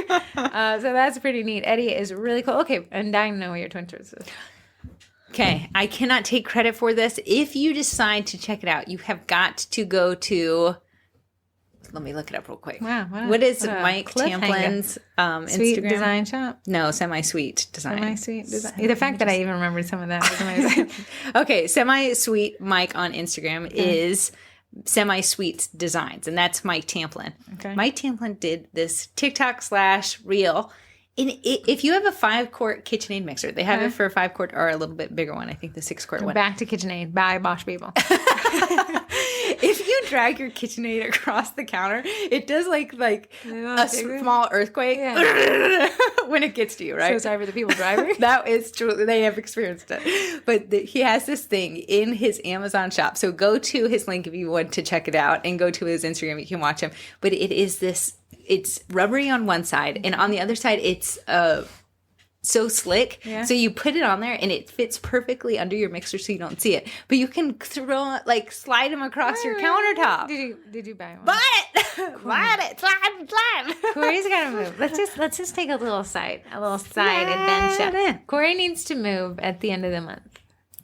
So that's pretty neat. Eddie is really cool. Okay, I'm dying to know what your Twitter is. Okay, I cannot take credit for this. If you decide to check it out, you have got to go to. Let me look it up real quick. Wow, what is Mike Tamplin's Sweet Instagram? Design Shop? No, Semi-Sweet Design. Semi-Sweet Design. The fact that I even remembered some of that was amazing. Okay, Semi-Sweet Mike on Instagram is Semi-Sweet Designs, and that's Mike Tamplin. Okay. Mike Tamplin did this TikTok/reel. If you have a 5-quart KitchenAid mixer, they have it for a 5-quart or a little bit bigger one. I think the 6-quart one. Back to KitchenAid. Bye, Bosch people. If you drag your KitchenAid across the counter, it does like a small earthquake when it gets to you, right? So sorry for the people driving. That is true. They have experienced it. But he has this thing in his Amazon shop. So go to his link if you want to check it out and go to his Instagram. You can watch him. But it is this, it's rubbery on one side and on the other side, it's so slick. Yeah. So you put it on there and it fits perfectly under your mixer so you don't see it. But you can slide them across your countertop. Did you buy one? Buy it! Buy it! Slide! Corey's gotta move. Let's just take a little side adventure. Corey needs to move at the end of the month,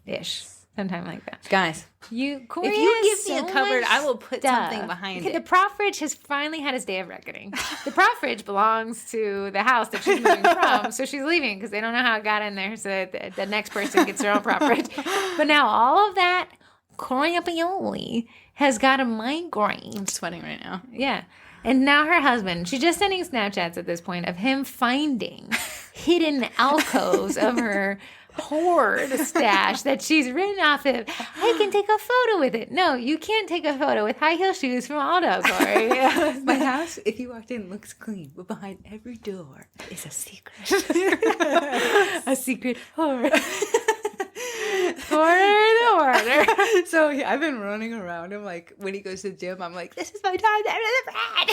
ish, sometime like that. Guys, Corey if you has give me so a cupboard, much I will put stuff. something behind Okay, it. The prop fridge has finally had his day of reckoning. The prop fridge belongs to the house that she's moving from, so she's leaving because they don't know how it got in there. So that the next person gets their own prop fridge. But now all of that crappioli has got a migraine. I'm sweating right now. Yeah. And now her husband, she's just sending Snapchats at this point of him finding hidden alcoves of her hoard stash that she's written off of. I can take a photo with it. No, you can't take a photo with high heel shoes from Aldo, Corey. My house, if you walked in, looks clean, but behind every door is a secret. A secret hoard. For the order. So I've been running around him when he goes to the gym, I'm like, this is my time to enter the brand.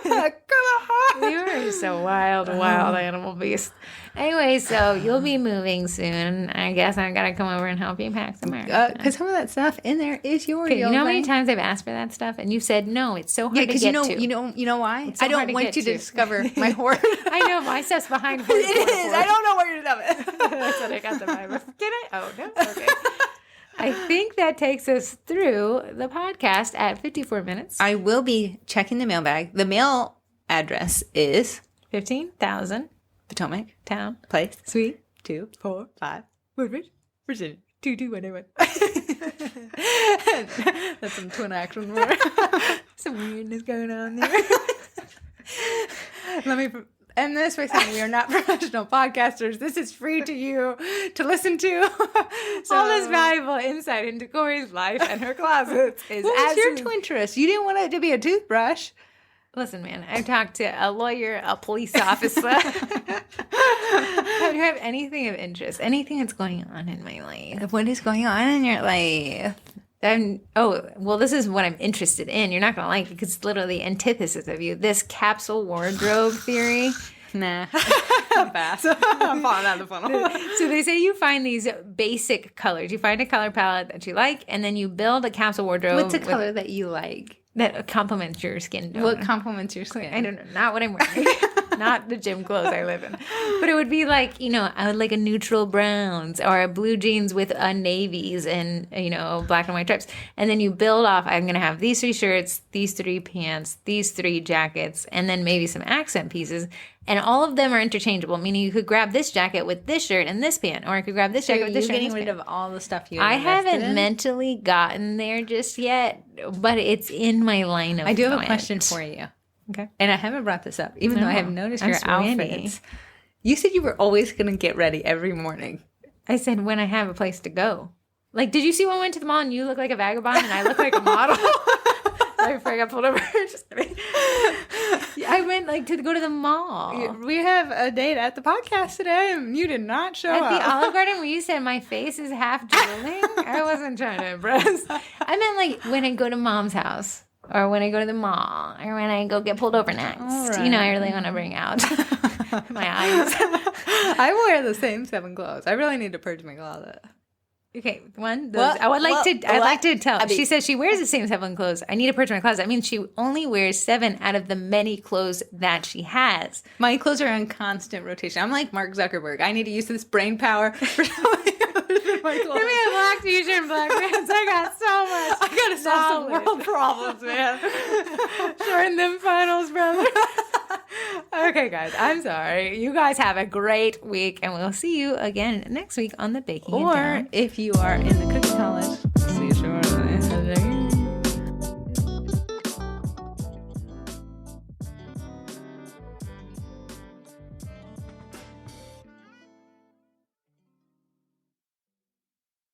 Like, come on. You are so wild animal beast. Anyway, so you'll be moving soon. I guess I gotta come over and help you pack some more. Because some of that stuff in there is yours. Okay, you know how many times I've asked for that stuff, and you said no. It's so hard to get to. You know why? So I hard don't to want get you to to. discover my hoard. I know my stuff's behind. It is. I don't know where you're of it. That's what I got the vibe of. Did I? Oh no. Okay. I think that takes us through the podcast at 54 minutes. I will be checking the mailbag. The mail address is 15,000 Potomac Town Place, Suite 245, Woodbridge, Virginia. 22181. That's some twin action more. Some weirdness going on there. Let me end this by saying we are not professional podcasters. This is free to you to listen to. So, all this valuable insight into Corey's life and her closets is what was your absolutely... Twinterest? You didn't want it to be a toothbrush. Listen, man, I've talked to a lawyer, a police officer. Do you have anything of interest? Anything that's going on in my life? What is going on in your life? This is what I'm interested in. You're not going to like it because it's literally the antithesis of you. This capsule wardrobe theory. Nah. I'm fast. I'm falling out of the funnel. So they say you find these basic colors. You find a color palette that you like, and then you build a capsule wardrobe. What's a color that you like? That complements your skin tone. What complements your skin? I don't know. Not what I'm wearing. Not the gym clothes I live in. But it would be like, I would like a neutral browns or a blue jeans with navies and, black and white stripes. And then you build off, I'm going to have these 3 shirts, these 3 pants, these 3 jackets, and then maybe some accent pieces. And all of them are interchangeable, meaning you could grab this jacket with this shirt and this pant, or I could grab this jacket with this shirt and this getting pant. rid of all the stuff you I haven't in? mentally gotten there just yet, but it's in my line of I do have thought. a question for you. Okay. And I haven't brought this up, even though I have noticed I'm your ready. outfits. You said you were always going to get ready every morning. I said when I have a place to go. Like, did you see when I went to the mall and you look like a vagabond and I look like a model? I got pulled over. Just kidding. I went to go to the mall. We have a date at the podcast today, and you did not show up. At the Olive Garden where you said my face is half drooling, I wasn't trying to impress. I meant when I go to mom's house, or when I go to the mall, or when I go get pulled over next. Right. I really want to bring out my eyes. I wear the same 7 clothes. I really need to purge my closet. Okay, I'd What? like to tell. She says she wears the same 7 clothes. I need to purge my closet. I mean, she only wears 7 out of the many clothes that she has. My clothes are in constant rotation. I'm like Mark Zuckerberg. I need to use this brain power for something other than my clothes. Give me a black t-shirt and black pants. I got so much. I gotta solve some world problems, man. Shorten them finals, brother. Okay, guys, I'm sorry. You guys have a great week, and we'll see you again next week on the Baking It Or Down. if you are in the cooking college,